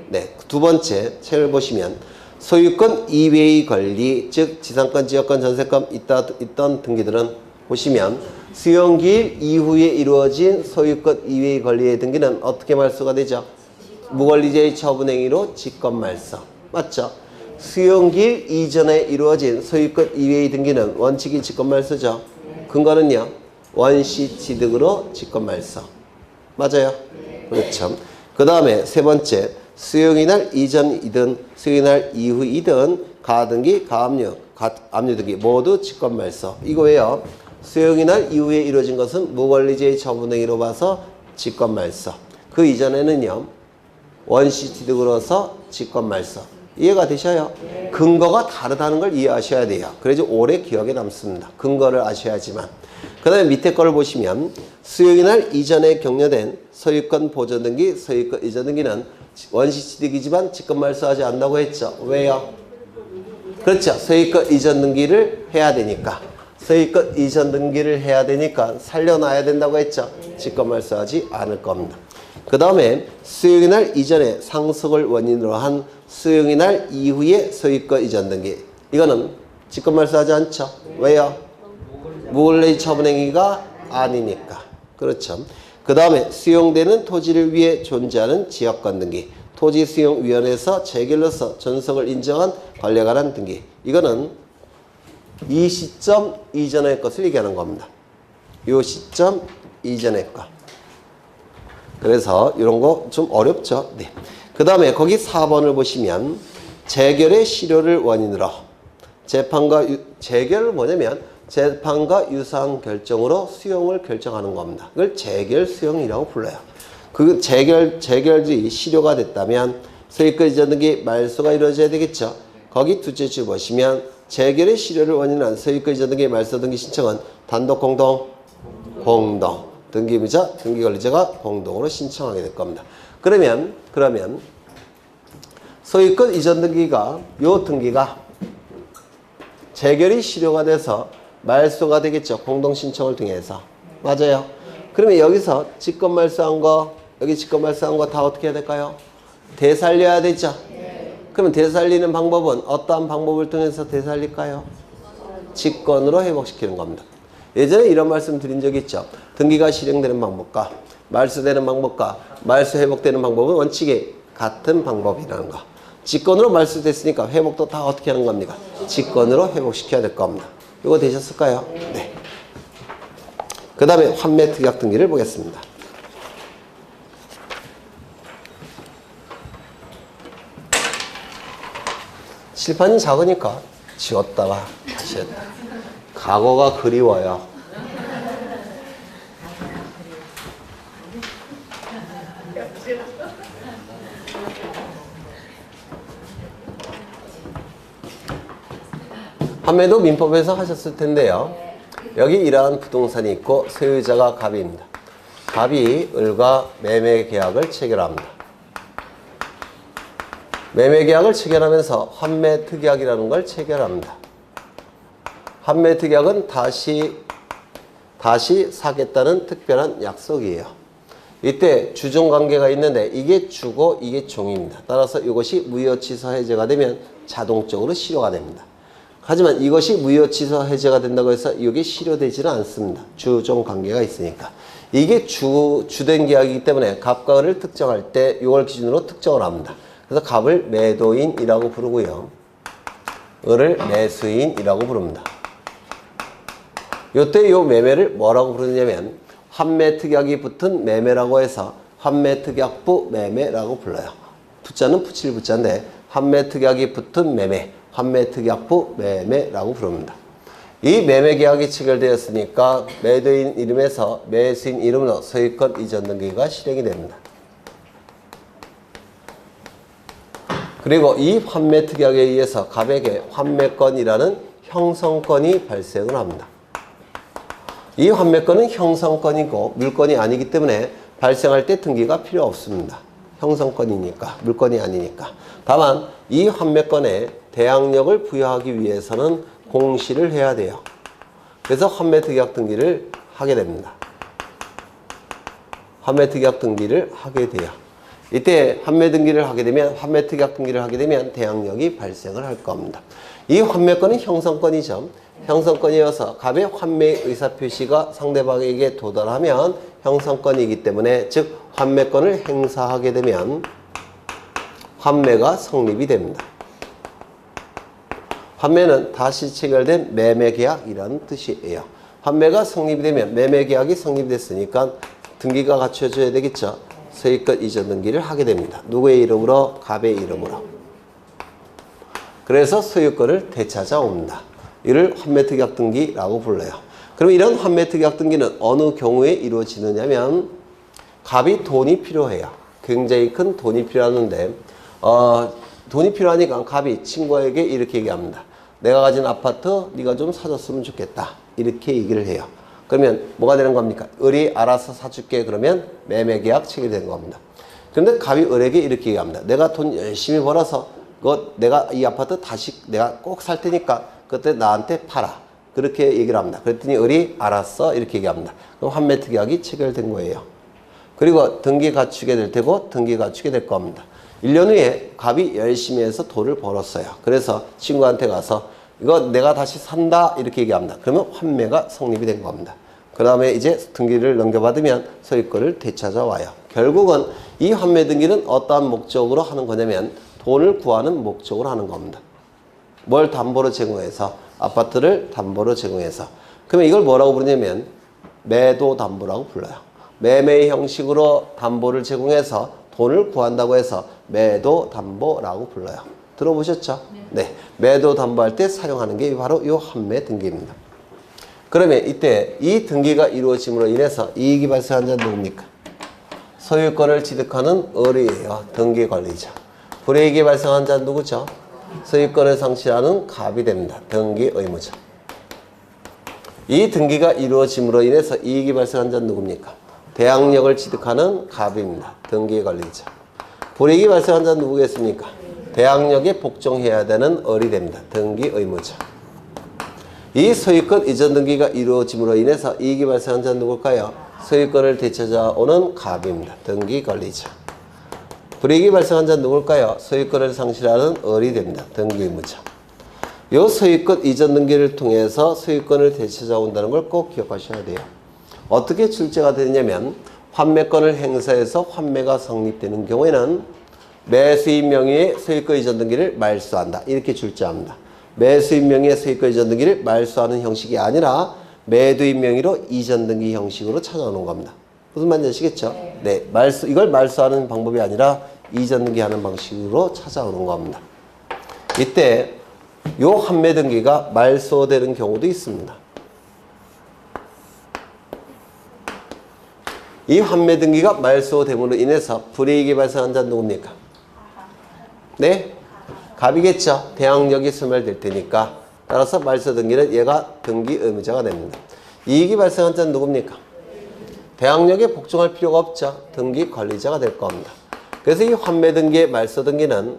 네. 두 번째 책을 보시면 소유권 이외의 권리, 즉 지상권, 지역권, 전세권 있던 등기들은 보시면 수용기일 이후에 이루어진 소유권 이외의 권리의 등기는 어떻게 말소가 되죠? 무권리자의 처분행위로 직권말소. 맞죠? 수용기일 이전에 이루어진 소유권 이외의 등기는 원칙이 직권말소죠. 근거는요? 원시취득으로 직권말소. 맞아요? 그렇죠. 그 다음에 세 번째, 수용의 날 이전이든 수용의 날 이후이든 가등기, 가압류, 압류 등기 모두 직권말소. 이거 왜요? 수용의 날 이후에 이루어진 것은 무권리자의 처분행위로 봐서 직권말소. 그 이전에는요, 원시취득으로서 직권말소. 이해가 되셔요? 근거가 다르다는 걸 이해하셔야 돼요. 그래야지 오래 기억에 남습니다. 근거를 아셔야지만. 그 다음에 밑에 거를 보시면 수용의 날 이전에 격려된 소유권 보전 등기, 소유권 이전 등기는 원시취득이지만 직권말소하지 않는다고 했죠. 왜요? 그렇죠. 소유권 이전 등기를 해야 되니까. 소유권 이전 등기를 해야 되니까 살려놔야 된다고 했죠. 직권말소하지 않을 겁니다. 그 다음에 수용의 날 이전에 상속을 원인으로 한 수용의 날 이후에 소유권 이전 등기. 이거는 직권말소하지 않죠. 왜요? 무권리 처분행위가 아니니까. 그렇죠. 그 다음에 수용되는 토지를 위해 존재하는 지역권 등기. 토지수용위원회에서 재결로서 전속을 인정한 관리에 관한 등기. 이거는 이 시점 이전의 것을 얘기하는 겁니다. 이 시점 이전의 것. 그래서 이런 거 좀 어렵죠. 네. 그 다음에 거기 4번을 보시면 재결의 실효를 원인으로 재결은 뭐냐면 재판과 유사한 결정으로 수용을 결정하는 겁니다. 이걸 재결 수용이라고 불러요. 그 재결이 실효가 됐다면 소유권 이전 등기 말소가 이루어져야 되겠죠. 거기 둘째 줄 보시면 재결의 실효를 원인으로 한 소유권 이전 등기 말소 등기 신청은 단독 공동 등기무자 등기권리자가 공동으로 신청하게 될 겁니다. 그러면 소유권 이전 등기가 요 등기가 재결이 실효가 돼서 말소가 되겠죠. 공동신청을 통해서. 맞아요. 그러면 여기서 직권 말소한 거, 여기 직권 말소한 거 다 어떻게 해야 될까요? 되살려야 되죠. 그러면 되살리는 방법은 어떠한 방법을 통해서 되살릴까요? 직권으로 회복시키는 겁니다. 예전에 이런 말씀 드린 적 있죠. 등기가 실행되는 방법과 말소되는 방법과 말소 회복되는 방법은 원칙이 같은 방법이라는 거. 직권으로 말소됐으니까 회복도 다 어떻게 하는 겁니까? 직권으로 회복시켜야 될 겁니다. 이거 되셨을까요? 네. 그 다음에 환매 특약 등기를 보겠습니다. 칠판이 작으니까 지웠다가 다시 했다. 과거가 그리워요. 판매도 민법에서 하셨을 텐데요. 여기 이러한 부동산이 있고 소유자가 갑입니다. 갑이 을과 매매 계약을 체결합니다. 매매 계약을 체결하면서 환매 특약이라는 걸 체결합니다. 환매 특약은 다시 사겠다는 특별한 약속이에요. 이때 주종 관계가 있는데 이게 주고 이게 종입니다. 따라서 이것이 무효취소 해제가 되면 자동적으로 실효가 됩니다. 하지만 이것이 무효취소 해제가 된다고 해서 이게 실효되지는 않습니다. 주종 관계가 있으니까. 이게 주된 계약이기 때문에 갑과 을을 특정할 때 이걸 기준으로 특정을 합니다. 그래서 갑을 매도인이라고 부르고요. 을을 매수인이라고 부릅니다. 이때 이 매매를 뭐라고 부르냐면 환매특약이 붙은 매매라고 해서 환매특약부 매매라고 불러요. 붙자는 붙일 붙자인데 환매특약이 붙은 매매, 환매특약부 매매라고 부릅니다. 이 매매계약이 체결되었으니까 매도인 이름에서 매수인 이름으로 소유권 이전 등기가 실행이 됩니다. 그리고 이 환매특약에 의해서 갑에게 환매권이라는 형성권이 발생을 합니다. 이 환매권은 형성권이고 물권이 아니기 때문에 발생할 때 등기가 필요 없습니다. 형성권이니까, 물권이 아니니까. 다만 이 환매권에 대항력을 부여하기 위해서는 공시를 해야 돼요. 그래서 환매특약 등기를 하게 됩니다. 환매특약 등기를 하게 돼요. 이때 환매특약 등기를 하게 되면 대항력이 발생을 할 겁니다. 이 환매권은 형성권이죠. 형성권이어서 갑의 환매 의사표시가 상대방에게 도달하면 형성권이기 때문에 즉 환매권을 행사하게 되면 환매가 성립이 됩니다. 환매는 다시 체결된 매매계약이라는 뜻이에요. 환매가 성립이 되면 매매계약이 성립됐으니까 등기가 갖춰져야 되겠죠. 소유권 이전 등기를 하게 됩니다. 누구의 이름으로? 갑의 이름으로. 그래서 소유권을 되찾아옵니다. 이를 환매특약 등기라고 불러요. 그럼 이런 환매특약 등기는 어느 경우에 이루어지느냐면 갑이 돈이 필요해요. 굉장히 큰 돈이 필요하는데 돈이 필요하니까 갑이 친구에게 이렇게 얘기합니다. 내가 가진 아파트 네가 좀 사줬으면 좋겠다. 이렇게 얘기를 해요. 그러면 뭐가 되는 겁니까? 을이 알아서 사줄게. 그러면 매매계약 체결되는 겁니다. 그런데 갑이 을에게 이렇게 얘기합니다. 내가 돈 열심히 벌어서 내가 이 아파트 다시 내가 꼭 살 테니까 그때 나한테 팔아. 그렇게 얘기를 합니다. 그랬더니 을이 알았어. 이렇게 얘기합니다. 그럼 환매특약이 체결된 거예요. 그리고 등기 갖추게 될 테고 등기 갖추게 될 겁니다. 1년 후에 갑이 열심히 해서 돈을 벌었어요. 그래서 친구한테 가서 이거 내가 다시 산다 이렇게 얘기합니다. 그러면 환매가 성립이 된 겁니다. 그 다음에 이제 등기를 넘겨받으면 소유권을 되찾아와요. 결국은 이 환매 등기는 어떠한 목적으로 하는 거냐면 돈을 구하는 목적으로 하는 겁니다. 뭘 담보로 제공해서? 아파트를 담보로 제공해서. 그러면 이걸 뭐라고 부르냐면 매도 담보라고 불러요. 매매 형식으로 담보를 제공해서 돈을 구한다고 해서 매도 담보라고 불러요. 들어보셨죠? 네. 매도 담보할 때 사용하는 게 바로 이 환매 등기입니다. 그러면 이때 이 등기가 이루어짐으로 인해서 이익이 발생한 자는 누굽니까? 소유권을 취득하는 을이에요. 등기 관리자. 불이익이 발생한 자는 누구죠? 소유권을 상실하는 갑이 됩니다. 등기 의무자. 이 등기가 이루어짐으로 인해서 이익이 발생한 자는 누굽니까? 대항력을 취득하는 갑입니다. 등기 관리자. 불이익이 발생한 자는 누구겠습니까? 대항력에 복종해야 되는 을이 됩니다. 등기 의무자. 이 소유권 이전 등기가 이루어짐으로 인해서 이익이 발생한 자는 누굴까요? 소유권을 되찾아오는 갑입니다. 등기 권리자. 불이익이 발생한 자는 누굴까요? 소유권을 상실하는 을이 됩니다. 등기 의무자. 이 소유권 이전 등기를 통해서 소유권을 되찾아온다는 걸 꼭 기억하셔야 돼요. 어떻게 출제가 되냐면 환매권을 행사해서 환매가 성립되는 경우에는 매수인 명의의 소유권 이전 등기를 말소한다. 이렇게 출제합니다. 매수인 명의의 소유권 이전 등기를 말소하는 형식이 아니라 매도인 명의로 이전 등기 형식으로 찾아오는 겁니다. 무슨 말인지 아시겠죠? 네, 이걸 말소하는 방법이 아니라 이전 등기하는 방식으로 찾아오는 겁니다. 이때 요 환매 등기가 말소되는 경우도 있습니다. 이 환매 등기가 말소됨으로 인해서 불이익이 발생한 자는 누굽니까? 네? 갑이겠죠. 대항력이 소멸될 테니까. 따라서 말소 등기는 얘가 등기 의무자가 됩니다. 이익이 발생한 자는 누굽니까? 대항력에 복종할 필요가 없죠. 등기 권리자가 될 겁니다. 그래서 이 환매 등기의 말소 등기는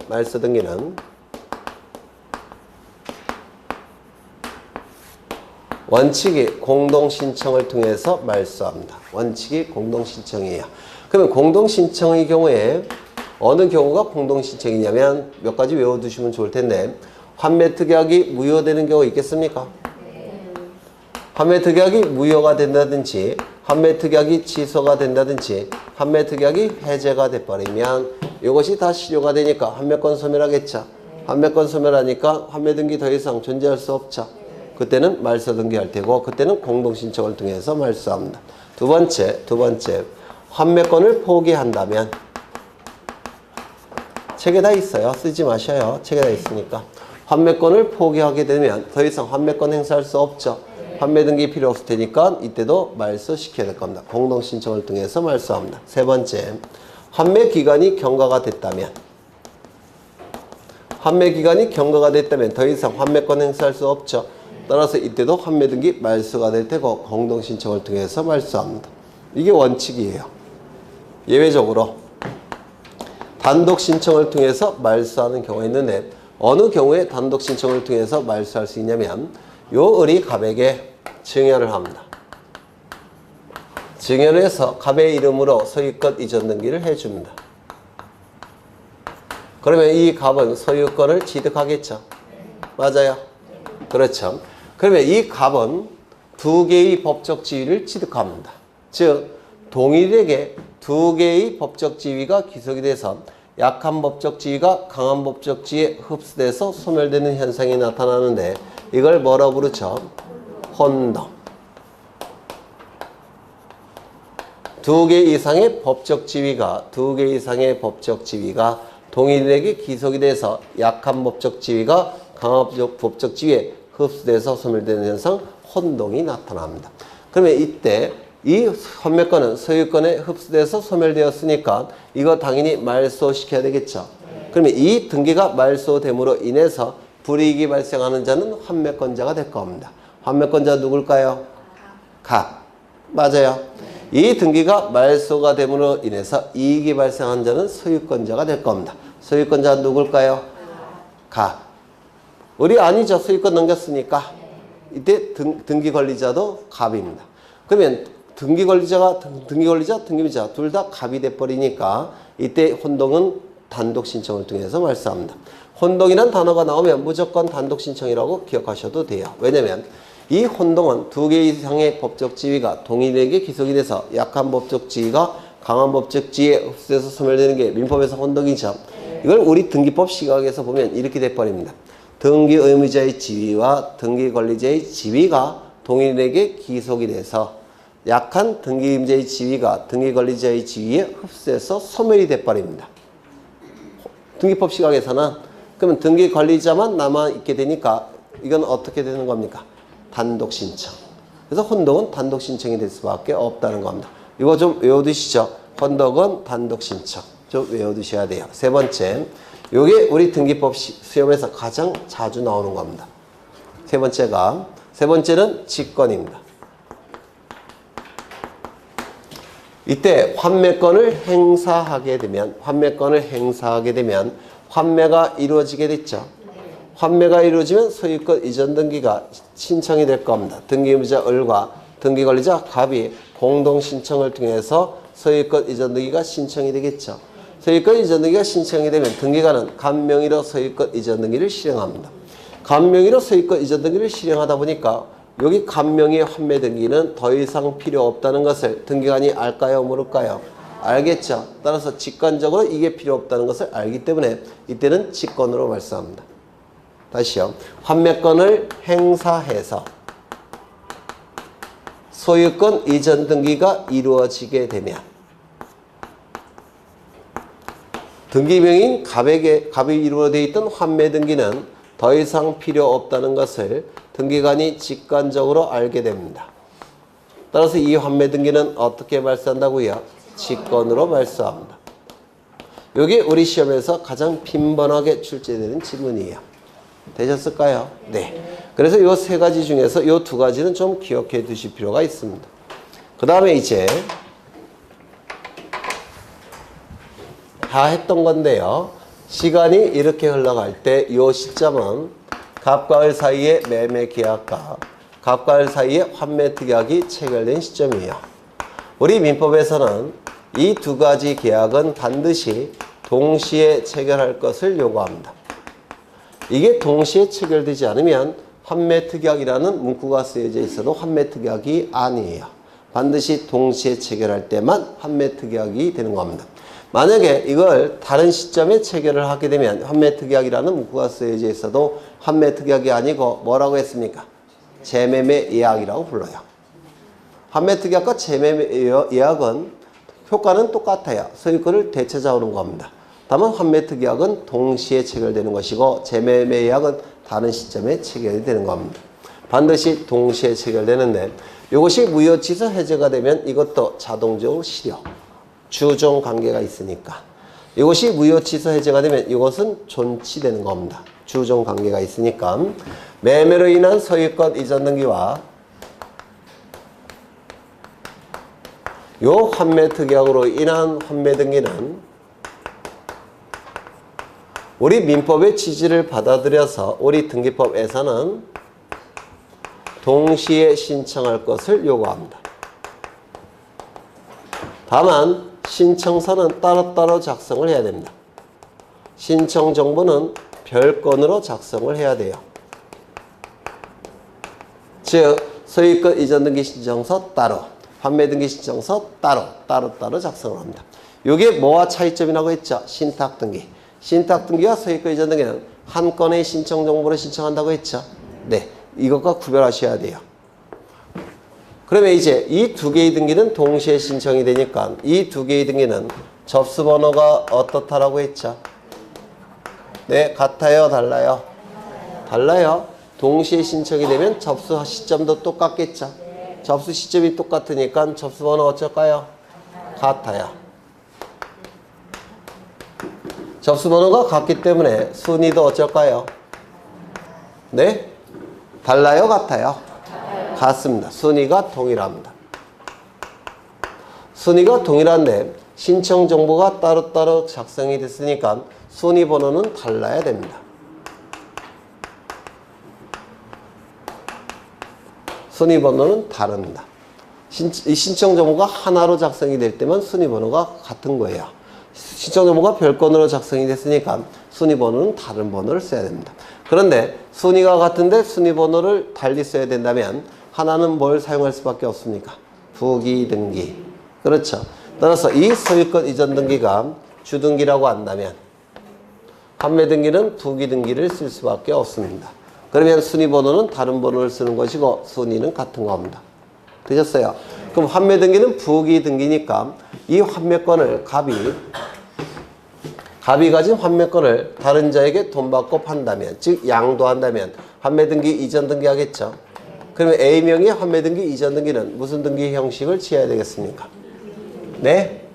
원칙이 공동신청을 통해서 말소합니다. 원칙이 공동신청이에요. 그러면 공동신청의 경우에 어느 경우가 공동신청이냐면 몇 가지 외워두시면 좋을 텐데 환매특약이 무효되는 경우가 있겠습니까? 환매특약이 무효가 된다든지 환매특약이 취소가 된다든지 환매특약이 해제가 돼버리면 이것이 다 실효가 되니까 환매권 소멸하겠죠. 환매권 소멸하니까 환매등기 더 이상 존재할 수 없죠. 그때는 말소 등기할 테고 그때는 공동신청을 통해서 말소합니다. 두 번째 환매권을 포기한다면 책에 다 있어요. 쓰지 마셔요. 책에 다 있으니까. 환매권을 포기하게 되면 더 이상 환매권 행사할 수 없죠. 환매 등기 필요 없을 테니까 이때도 말소시켜야 될 겁니다. 공동신청을 통해서 말소합니다. 세 번째, 환매 기간이 경과가 됐다면 더 이상 환매권 행사할 수 없죠. 따라서 이때도 환매 등기 말소가 될 테고 공동신청을 통해서 말소합니다. 이게 원칙이에요. 예외적으로 단독 신청을 통해서 말소하는 경우가 있는데 어느 경우에 단독 신청을 통해서 말소할 수 있냐면 요 을이 갑에게 증여를 합니다. 증여를 해서 갑의 이름으로 소유권 이전 등기를 해줍니다. 그러면 이 갑은 소유권을 취득하겠죠. 맞아요. 그렇죠. 그러면 이 갑은 두 개의 법적 지위를 취득합니다. 즉 동일에게 두 개의 법적 지위가 기속이 돼서 약한 법적 지위가 강한 법적 지위에 흡수돼서 소멸되는 현상이 나타나는데 이걸 뭐라고 부르죠? 혼동. 두 개 이상의 법적 지위가 동일에게 기속이 돼서 약한 법적 지위가 강한 법적 지위에 흡수돼서 소멸되는 현상 혼동이 나타납니다. 그러면 이때 이 환매권은 소유권에 흡수돼서 소멸되었으니까 이거 당연히 말소시켜야 되겠죠. 그러면 이 등기가 말소됨으로 인해서 불이익이 발생하는 자는 환매권자가 될 겁니다. 환매권자 누굴까요? 갑. 맞아요. 이 등기가 말소가 됨으로 인해서 이익이 발생한 자는 소유권자가 될 겁니다. 소유권자 누굴까요? 갑. 우리 아니죠. 소유권 넘겼으니까. 이때 등기 권리자도 갑입니다. 그러면 등기 권리자, 등기미자 둘 다 갑이 돼버리니까 이때 혼동은 단독 신청을 통해서 말소합니다. 혼동이란 단어가 나오면 무조건 단독 신청이라고 기억하셔도 돼요. 왜냐면 이 혼동은 두 개 이상의 법적 지위가 동일에게 기속이 돼서 약한 법적 지위가 강한 법적 지위에 흡수돼서 소멸되는 게 민법에서 혼동이죠. 이걸 우리 등기법 시각에서 보면 이렇게 돼버립니다. 등기 의무자의 지위와 등기 권리자의 지위가 동일에게 기속이 돼서 약한 등기 의무자의 지위가 등기 권리자의 지위에 흡수해서 소멸이 돼버립니다. 등기법 시각에서는 그러면 등기 권리자만 남아있게 되니까 이건 어떻게 되는 겁니까? 단독 신청. 그래서 혼동은 단독 신청이 될 수밖에 없다는 겁니다. 이거 좀 외워두시죠. 혼동은 단독 신청. 좀 외워두셔야 돼요. 세 번째, 이게 우리 등기법 시험에서 가장 자주 나오는 겁니다. 세 번째는 직권입니다. 이때 환매권을 행사하게 되면 환매가 이루어지게 됐죠. 환매가 이루어지면 소유권 이전 등기가 신청이 될 겁니다. 등기의무자 을과 등기관리자 갑이 공동 신청을 통해서 소유권 이전 등기가 신청이 되겠죠. 소유권 이전 등기가 신청이 되면 등기관은 갑명의로 소유권 이전 등기를 실행합니다. 갑명의로 소유권 이전 등기를 실행하다 보니까 여기 갑명의 환매 등기는 더 이상 필요 없다는 것을 등기관이 알까요? 모를까요? 알겠죠. 따라서 직관적으로 이게 필요 없다는 것을 알기 때문에 이때는 직권으로 말씀합니다. 다시요. 환매권을 행사해서 소유권 이전 등기가 이루어지게 되면 등기명인 갑이 이루어져 있던 환매 등기는 더 이상 필요 없다는 것을 등기관이 직관적으로 알게 됩니다. 따라서 이 환매 등기는 어떻게 발수한다고요? 직권으로 발수합니다. 이게 우리 시험에서 가장 빈번하게 출제되는 질문이에요. 되셨을까요? 네. 그래서 이 세 가지 중에서 이 두 가지는 좀 기억해 두실 필요가 있습니다. 그 다음에 이제 다 했던 건데요. 시간이 이렇게 흘러갈 때 이 시점은 갑과 을 사이의 매매 계약과 갑과 을 사이의 환매 특약이 체결된 시점이에요. 우리 민법에서는 이 두 가지 계약은 반드시 동시에 체결할 것을 요구합니다. 이게 동시에 체결되지 않으면 환매특약이라는 문구가 쓰여져 있어도 환매특약이 아니에요. 반드시 동시에 체결할 때만 환매특약이 되는 겁니다. 만약에 이걸 다른 시점에 체결을 하게 되면 환매특약이라는 문구가 쓰여져 있어도 환매특약이 아니고 뭐라고 했습니까? 재매매 예약이라고 불러요. 환매특약과 재매매 예약은 효과는 똑같아요. 소유권을 되찾아오는 겁니다. 다만 환매특약은 동시에 체결되는 것이고 재매매 예약은 다른 시점에 체결이 되는 겁니다. 반드시 동시에 체결되는데 이것이 무효취소 해제가 되면 이것도 자동적으로 실효, 주종 관계가 있으니까 이것이 무효취소 해제가 되면 이것은 존치되는 겁니다. 주종 관계가 있으니까 매매로 인한 소유권 이전 등기와 요 환매특약으로 인한 환매 등기는 우리 민법의 취지를 받아들여서 우리 등기법에서는 동시에 신청할 것을 요구합니다. 다만 신청서는 따로따로 작성을 해야 됩니다. 신청 정보는 별건으로 작성을 해야 돼요. 즉 소유권 이전 등기 신청서 따로, 환매 등기 신청서 따로 작성을 합니다. 이게 뭐와 차이점이라고 했죠? 신탁 등기. 신탁 등기와 소유권 이전 등기는 한 건의 신청 정보를 신청한다고 했죠? 네, 이것과 구별하셔야 돼요. 그러면 이제 이 두 개의 등기는 동시에 신청이 되니까 이 두 개의 등기는 접수 번호가 어떻다라고 했죠? 네, 같아요, 달라요? 달라요. 동시에 신청이 되면 접수 시점도 똑같겠죠? 접수 시점이 똑같으니까 접수 번호 어쩔까요? 같아요. 접수 번호가 같기 때문에 순위도 어쩔까요? 네? 달라요? 같아요? 같습니다. 순위가 동일합니다. 순위가 동일한데 신청 정보가 따로따로 작성이 됐으니까 순위 번호는 달라야 됩니다. 순위 번호는 다릅니다. 신청 정보가 하나로 작성이 될 때만 순위 번호가 같은 거예요. 신청 정보가 별건으로 작성이 됐으니까 순위 번호는 다른 번호를 써야 됩니다. 그런데 순위가 같은데 순위 번호를 달리 써야 된다면 하나는 뭘 사용할 수밖에 없습니까? 부기 등기. 그렇죠. 따라서 이 소유권 이전 등기가 주등기라고 한다면 판매 등기는 부기 등기를 쓸 수밖에 없습니다. 그러면 순위 번호는 다른 번호를 쓰는 것이고 순위는 같은 겁니다. 되셨어요? 그럼 환매 등기는 부기 등기니까 이 환매권을 갑이 가진 환매권을 다른 자에게 돈 받고 판다면, 즉 양도한다면 환매 등기 이전 등기 하겠죠. 그러면 A명의 환매 등기 이전 등기는 무슨 등기 형식을 취해야 되겠습니까? 네?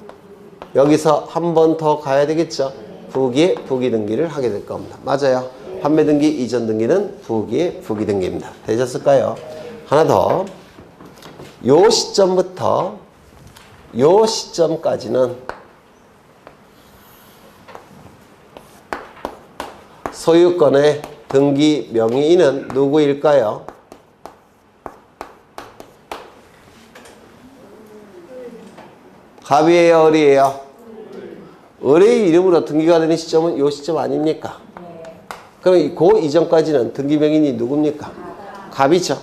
여기서 한 번 더 가야 되겠죠. 부기의 부기 등기를 하게 될 겁니다. 맞아요. 환매 등기 이전 등기는 부기의 부기 등기입니다. 되셨을까요? 하나 더. 요 시점부터 요 시점까지는 소유권의 등기 명의인은 누구일까요? 갑이에요, 을이에요? 을의 이름으로 등기가 되는 시점은 이 시점 아닙니까? 그럼 그 이전까지는 등기 명의인이 누굽니까? 갑이죠.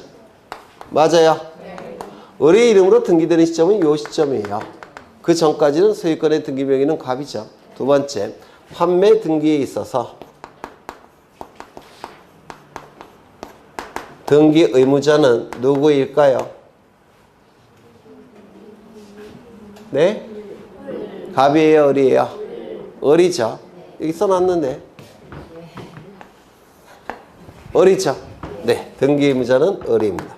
맞아요. 을의 이름으로 등기되는 시점은 이 시점이에요. 그 전까지는 소유권의 등기 명의는 갑이죠. 두 번째, 판매 등기에 있어서 등기 의무자는 누구일까요? 네? 갑이에요, 을이에요? 을이죠. 여기 써놨는데. 을이죠. 네, 등기 의무자는 을입니다.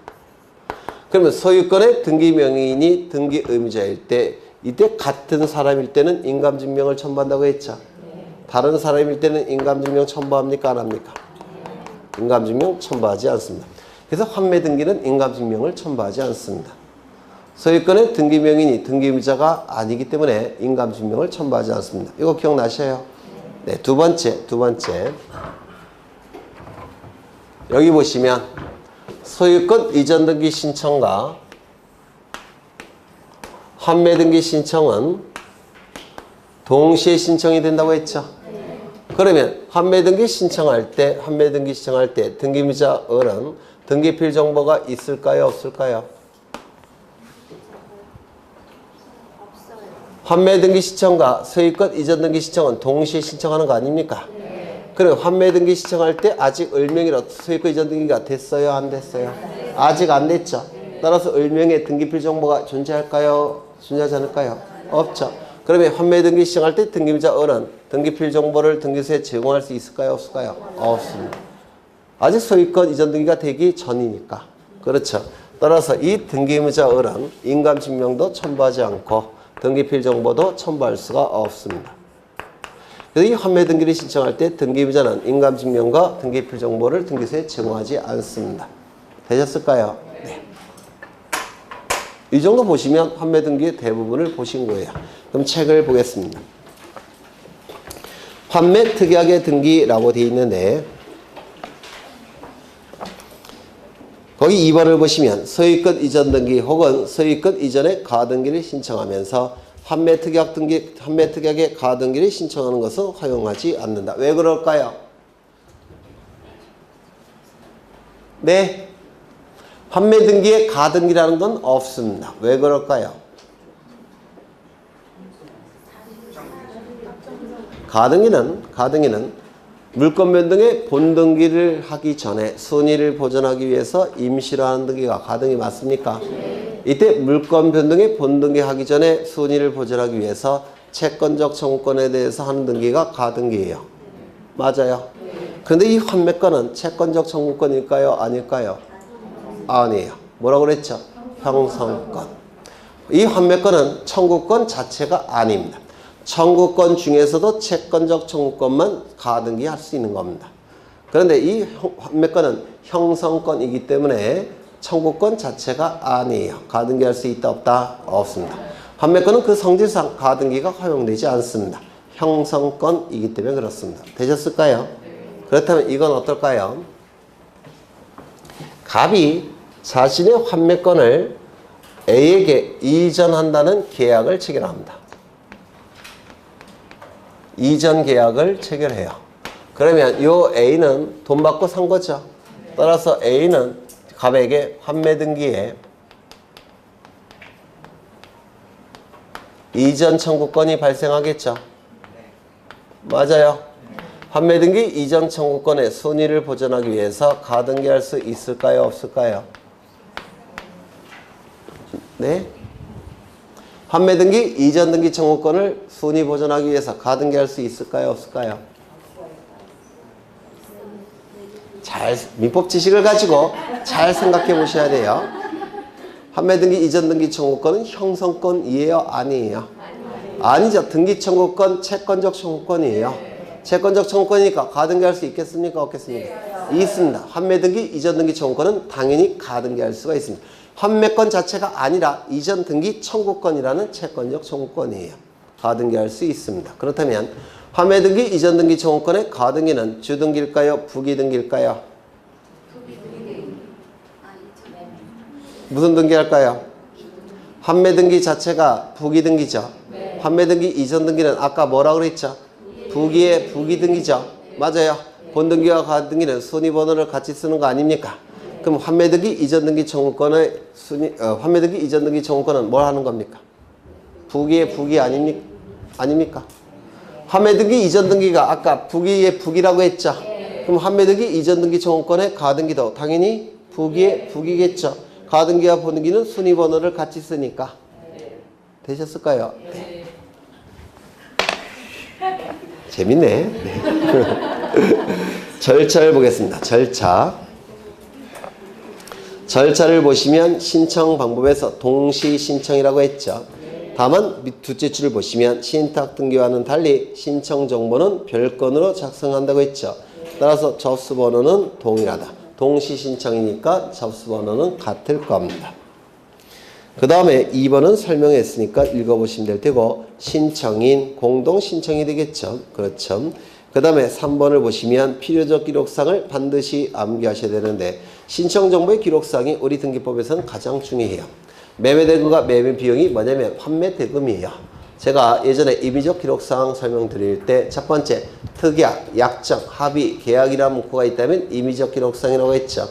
그러면 소유권의 등기 명의인이 등기 의무자일 때, 이때 같은 사람일 때는 인감증명을 첨부한다고 했죠. 다른 사람일 때는 인감증명 첨부합니까? 안 합니까? 인감증명 첨부하지 않습니다. 그래서 환매 등기는 인감증명을 첨부하지 않습니다. 소유권의 등기 명의인이 등기 의무자가 아니기 때문에 인감증명을 첨부하지 않습니다. 이거 기억나셔요? 네, 두 번째. 여기 보시면 소유권 이전 등기 신청과 환매 등기 신청은 동시에 신청이 된다고 했죠. 그러면 환매 등기 신청할 때 등기 의무자 을은 등기필 정보가 있을까요, 없을까요? 환매 등기 신청과 소유권 이전 등기 신청은 동시에 신청하는 거 아닙니까? 그럼 환매 등기 신청할 때 아직 을명의로 소유권 이전 등기가 됐어요, 안 됐어요? 아직 안 됐죠. 따라서 을명의 등기필 정보가 존재할까요? 존재하지 않을까요? 없죠. 그러면 환매 등기 신청할 때 등기의무자 을은 등기필 정보를 등기소에 제공할 수 있을까요, 없을까요? 없습니다. 아직 소유권 이전 등기가 되기 전이니까. 그렇죠. 따라서 이 등기의무자 을은 인감증명도 첨부하지 않고 등기필 정보도 첨부할 수가 없습니다. 그래서 이 환매 등기를 신청할 때 등기의무자는 인감증명과 등기필 정보를 등기소에 제공하지 않습니다. 되셨을까요? 네. 이 정도 보시면 환매 등기의 대부분을 보신 거예요. 그럼 책을 보겠습니다. 환매 특약의 등기라고 되어 있는데 거기 2번을 보시면 소유권 이전 등기 혹은 소유권 이전의 가등기를 신청하면서 환매 특약의 가등기를 신청하는 것은 허용하지 않는다. 왜 그럴까요? 네. 환매 등기에 가등기라는 건 없습니다. 왜 그럴까요? 가등기는 물권 변동의 본등기를 하기 전에 순위를 보존하기 위해서 임시로 하는 등기가 가등기 맞습니까? 이때 물권 변동의 본등기 하기 전에 순위를 보존하기 위해서 채권적 청구권에 대해서 하는 등기가 가등기예요. 맞아요. 그런데 이 환매권은 채권적 청구권일까요? 아닐까요? 아니에요. 뭐라고 그랬죠? 형성권. 이 환매권은 청구권 자체가 아닙니다. 청구권 중에서도 채권적 청구권만 가등기 할 수 있는 겁니다. 그런데 이 환매권은 형성권이기 때문에 청구권 자체가 아니에요. 가등기 할 수 있다 없다? 없습니다. 환매권은 그 성질상 가등기가 허용되지 않습니다. 형성권이기 때문에 그렇습니다. 되셨을까요? 그렇다면 이건 어떨까요? 갑이 자신의 환매권을 A에게 이전한다는 계약을 체결합니다. 이전 계약을 체결해요. 그러면 요 A는 돈 받고 산 거죠. 따라서 A는 갑에게 환매 등기에 이전 청구권이 발생하겠죠. 맞아요. 환매 등기 이전 청구권의 순위를 보존하기 위해서 가등기할 수 있을까요, 없을까요? 네. 환매 등기 이전 등기 청구권을 순위 보존하기 위해서 가등기할 수 있을까요, 없을까요? 잘 민법 지식을 가지고 잘 생각해 보셔야 돼요. 환매 등기 이전 등기 청구권은 형성권이에요, 아니에요? 아니죠. 등기 청구권 채권적 청구권이에요. 채권적 청구권이니까 가등기할 수 있겠습니까, 없겠습니까? 있습니다. 환매 등기 이전 등기 청구권은 당연히 가등기할 수가 있습니다. 환매권 자체가 아니라 이전 등기 청구권이라는 채권적 청구권이에요. 가등기할 수 있습니다. 그렇다면 판매 등기, 이전 등기 청구권의 가등기는 주등기일까요? 부기등기일까요? 무슨 등기 할까요? 판매 등기 자체가 부기등기죠. 판매 등기, 이전 등기는 아까 뭐라고 그랬죠? 부기의 부기등기죠. 맞아요. 본등기와 가등기는 순위번호를 같이 쓰는 거 아닙니까? 그럼 판매 등기, 이전 등기 청구권의 판매 등기, 이전 등기 청구권은 뭘 하는 겁니까? 부기의 부기 아닙니까? 판매 등기, 이전 등기가 아까 부기의 부기라고 했죠. 그럼 판매 등기, 이전 등기 청구권의 가등기도 당연히 부기의 부기겠죠. 가등기와 본등기는 순위번호를 같이 쓰니까. 되셨을까요? 네. 재밌네. 네. 절차를 보겠습니다. 절차를 보시면 신청 방법에서 동시 신청이라고 했죠. 다만 둘째 줄을 보시면 신탁 등기와는 달리 신청 정보는 별건으로 작성한다고 했죠. 따라서 접수 번호는 동일하다. 동시 신청이니까 접수 번호는 같을 겁니다. 그 다음에 2번은 설명했으니까 읽어보시면 될 테고 신청인 공동 신청이 되겠죠. 그렇죠. 그 다음에 3번을 보시면 필요적 기록사항을 반드시 암기하셔야 되는데 신청 정보의 기록사항이 우리 등기법에서는 가장 중요해요. 매매대금과 매매비용이 뭐냐면 판매대금이에요. 제가 예전에 임의적 기록사항 설명드릴 때 첫 번째 특약, 약정, 합의, 계약이라는 문구가 있다면 임의적 기록사항이라고 했죠.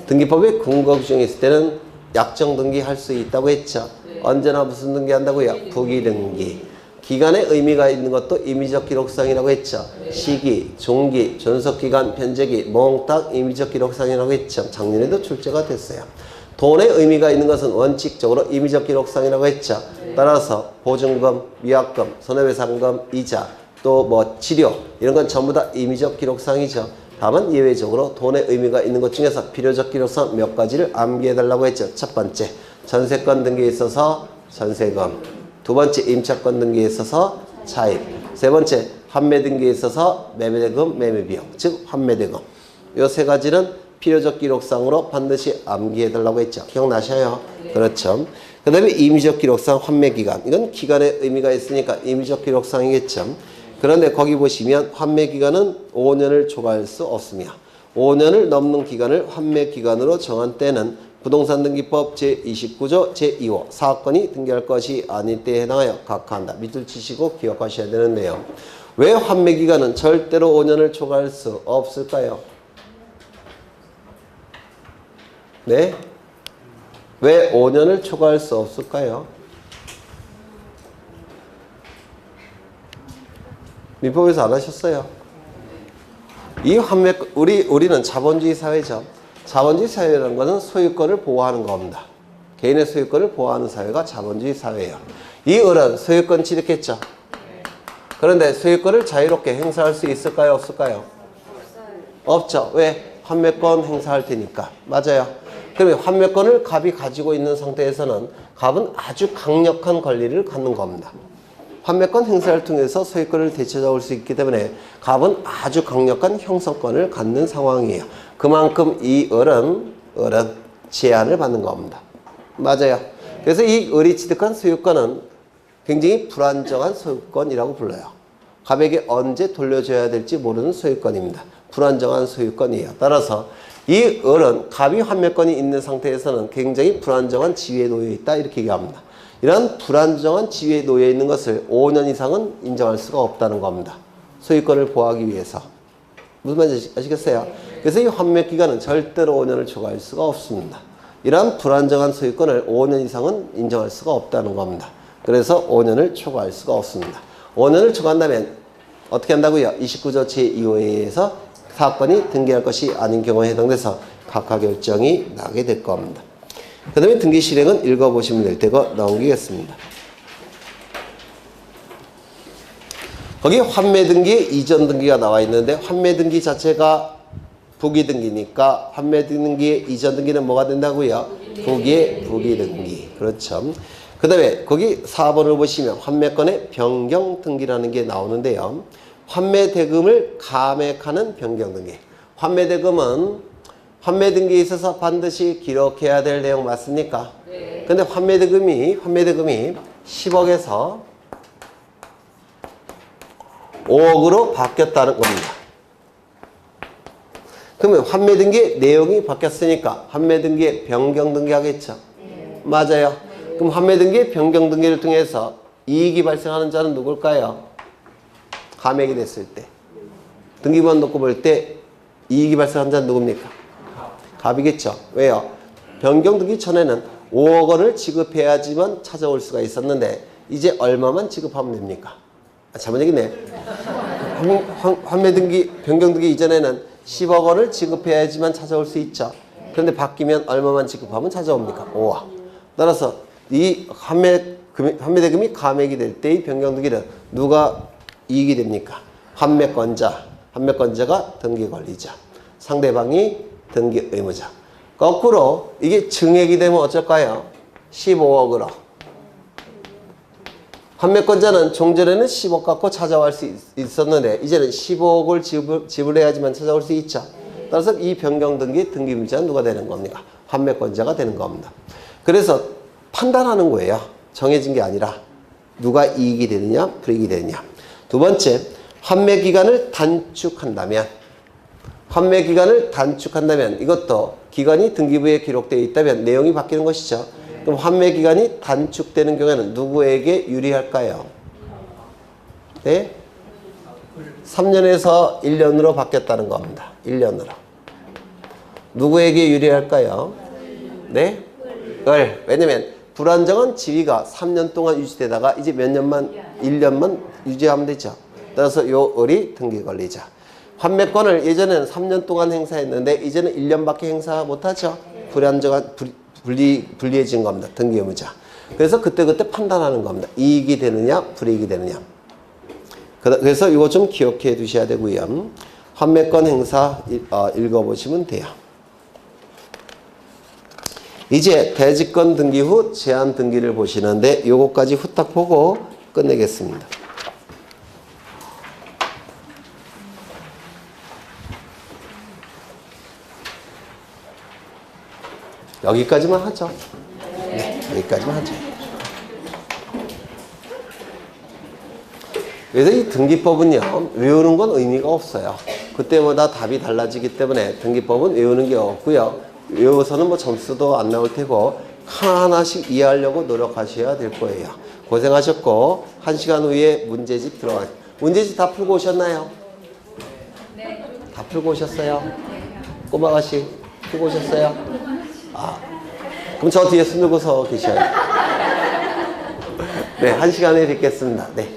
등기법에 근거 규정이 있을 때는 약정 등기 할 수 있다고 했죠. 언제나 무슨 등기 한다고요? 부기 등기. 기간에 의미가 있는 것도 임의적 기록상이라고 했죠. 시기, 종기, 존속기간, 변제기, 몽땅 임의적 기록상이라고 했죠. 작년에도 출제가 됐어요. 돈의 의미가 있는 것은 원칙적으로 임의적 기록상이라고 했죠. 따라서 보증금, 위약금, 손해배상금, 이자, 또 뭐 치료 이런 건 전부 다 임의적 기록상이죠. 다만 예외적으로 돈의 의미가 있는 것 중에서 필요적 기록상 몇 가지를 암기해달라고 했죠. 첫 번째, 전세권 등기에 있어서 전세금. 두 번째, 임차권 등기에 있어서 차입. 세 번째, 판매 등기에 있어서 매매대금, 매매비용, 즉 판매대금. 이 세 가지는 필요적 기록상으로 반드시 암기해달라고 했죠. 기억나셔요? 네. 그렇죠. 그 다음에 임의적 기록상 환매기간. 이건 기간의 의미가 있으니까 임의적 기록상이겠죠. 그런데 거기 보시면 환매기간은 5년을 초과할 수 없으며 5년을 넘는 기간을 환매기간으로 정한 때는 부동산 등기법 제29조 제2호 사건이 등기할 것이 아닐 때에 해당하여 각하한다. 밑줄 치시고 기억하셔야 되는데요. 왜 환매기간은 절대로 5년을 초과할 수 없을까요? 네? 왜 5년을 초과할 수 없을까요? 민법에서 안 하셨어요. 이 환매, 우리는 자본주의 사회죠. 자본주의 사회라는 것은 소유권을 보호하는 겁니다. 개인의 소유권을 보호하는 사회가 자본주의 사회예요. 이 을은 소유권 취득했죠. 그런데 소유권을 자유롭게 행사할 수 있을까요? 없을까요? 없죠. 왜? 환매권 행사할 테니까. 맞아요. 그러면 환매권을 갑이 가지고 있는 상태에서는 갑은 아주 강력한 권리를 갖는 겁니다. 환매권 행사를 통해서 소유권을 되찾아올 수 있기 때문에 갑은 아주 강력한 형성권을 갖는 상황이에요. 그만큼 이 을은 제한을 받는 겁니다. 맞아요. 그래서 이 을이 취득한 소유권은 굉장히 불안정한 소유권이라고 불러요. 갑에게 언제 돌려줘야 될지 모르는 소유권입니다. 불안정한 소유권이에요. 따라서 이 을은 갑이 환매권이 있는 상태에서는 굉장히 불안정한 지위에 놓여 있다 이렇게 얘기합니다. 이런 불안정한 지위에 놓여 있는 것을 5년 이상은 인정할 수가 없다는 겁니다. 소유권을 보호하기 위해서. 무슨 말인지 아시겠어요? 그래서 이 환매 기간은 절대로 5년을 초과할 수가 없습니다. 이러한 불안정한 소유권을 5년 이상은 인정할 수가 없다는 겁니다. 그래서 5년을 초과할 수가 없습니다. 5년을 초과한다면 어떻게 한다고요? 29조 제2호에 의해서 사건이 등기할 것이 아닌 경우에 해당돼서 각하 결정이 나게 될 겁니다. 그 다음에 등기 실행은 읽어보시면 될 테고 넘기겠습니다. 거기 환매 등기, 이전 등기가 나와 있는데 환매 등기 자체가 부기 등기니까 환매 등기, 이전 등기는 뭐가 된다고요? 부기 등기. 그렇죠. 그 다음에 거기 4번을 보시면 환매권의 변경 등기라는 게 나오는데요. 환매 대금을 감액하는 변경 등기. 환매 대금은 환매 등기에 있어서 반드시 기록해야 될 내용 맞습니까? 네. 근데 환매 대금이 10억에서 5억으로 바뀌었다는 겁니다. 그러면 환매 등기 내용이 바뀌었으니까 환매 등기에 변경 등기 하겠죠? 맞아요. 그럼 환매 등기 변경 등기를 통해서 이익이 발생하는 자는 누굴까요? 감액이 됐을 때. 등기부만 놓고 볼 때 이익이 발생한 자는 누굽니까? 갑이겠죠. 왜요? 변경 등기 전에는 5억 원을 지급해야지만 찾아올 수가 있었는데 이제 얼마만 지급하면 됩니까? 잘못 얘기네. 환매 등기, 변경 등기 이전에는 10억 원을 지급해야지만 찾아올 수 있죠. 그런데 바뀌면 얼마만 지급하면 찾아옵니까? 5억. 따라서 이 환매대금이 감액이 될 때의 변경 등기는 누가 이익이 됩니까? 환매권자가 등기 권리자, 상대방이 등기 의무자. 거꾸로 이게 증액이 되면 어쩔까요? 15억으로. 환매권자는 종전에는 10억 갖고 찾아올 수 있었는데 이제는 15억을 지불해야지만 찾아올 수 있죠. 따라서 이 변경 등기 등기의무자는 누가 되는 겁니까? 환매권자가 되는 겁니다. 그래서 판단하는 거예요. 정해진 게 아니라 누가 이익이 되느냐 불이익이 되느냐. 두 번째, 환매 기간을 단축한다면 이것도 기간이 등기부에 기록되어 있다면 내용이 바뀌는 것이죠. 그럼 환매 기간이 단축되는 경우에는 누구에게 유리할까요? 네? 3년에서 1년으로 바뀌었다는 겁니다. 1년으로. 누구에게 유리할까요? 네? 왜냐면 불안정한 지위가 3년 동안 유지되다가 이제 몇 년만 1년만 유지하면 되죠. 따라서 요 을이 등기 권리자. 환매권을 예전에는 3년 동안 행사했는데 이제는 1년밖에 행사 못하죠. 불안정한 불리해진 겁니다. 등기 의무자. 그래서 그때그때 판단하는 겁니다. 이익이 되느냐 불이익이 되느냐. 그래서 이거 좀 기억해 두셔야 되고요. 환매권 행사 읽어보시면 돼요. 이제 대지권 등기 후 제한 등기를 보시는데 요거까지 후딱 보고 끝내겠습니다. 여기까지만 하죠. 네, 여기까지만 하죠. 그래서 이 등기법은요, 외우는 건 의미가 없어요. 그때마다 답이 달라지기 때문에 등기법은 외우는 게 없고요. 외워서는 뭐 점수도 안 나올 테고 하나하나씩 이해하려고 노력하셔야 될 거예요. 고생하셨고 1시간 후에 문제집 들어가요. 문제집 다 풀고 오셨나요? 네. 다 풀고 오셨어요? 꼬마 아가씨 풀고 오셨어요? 그럼 저 뒤에 숨 들고서 계셔요. 네, 1시간에 뵙겠습니다. 네.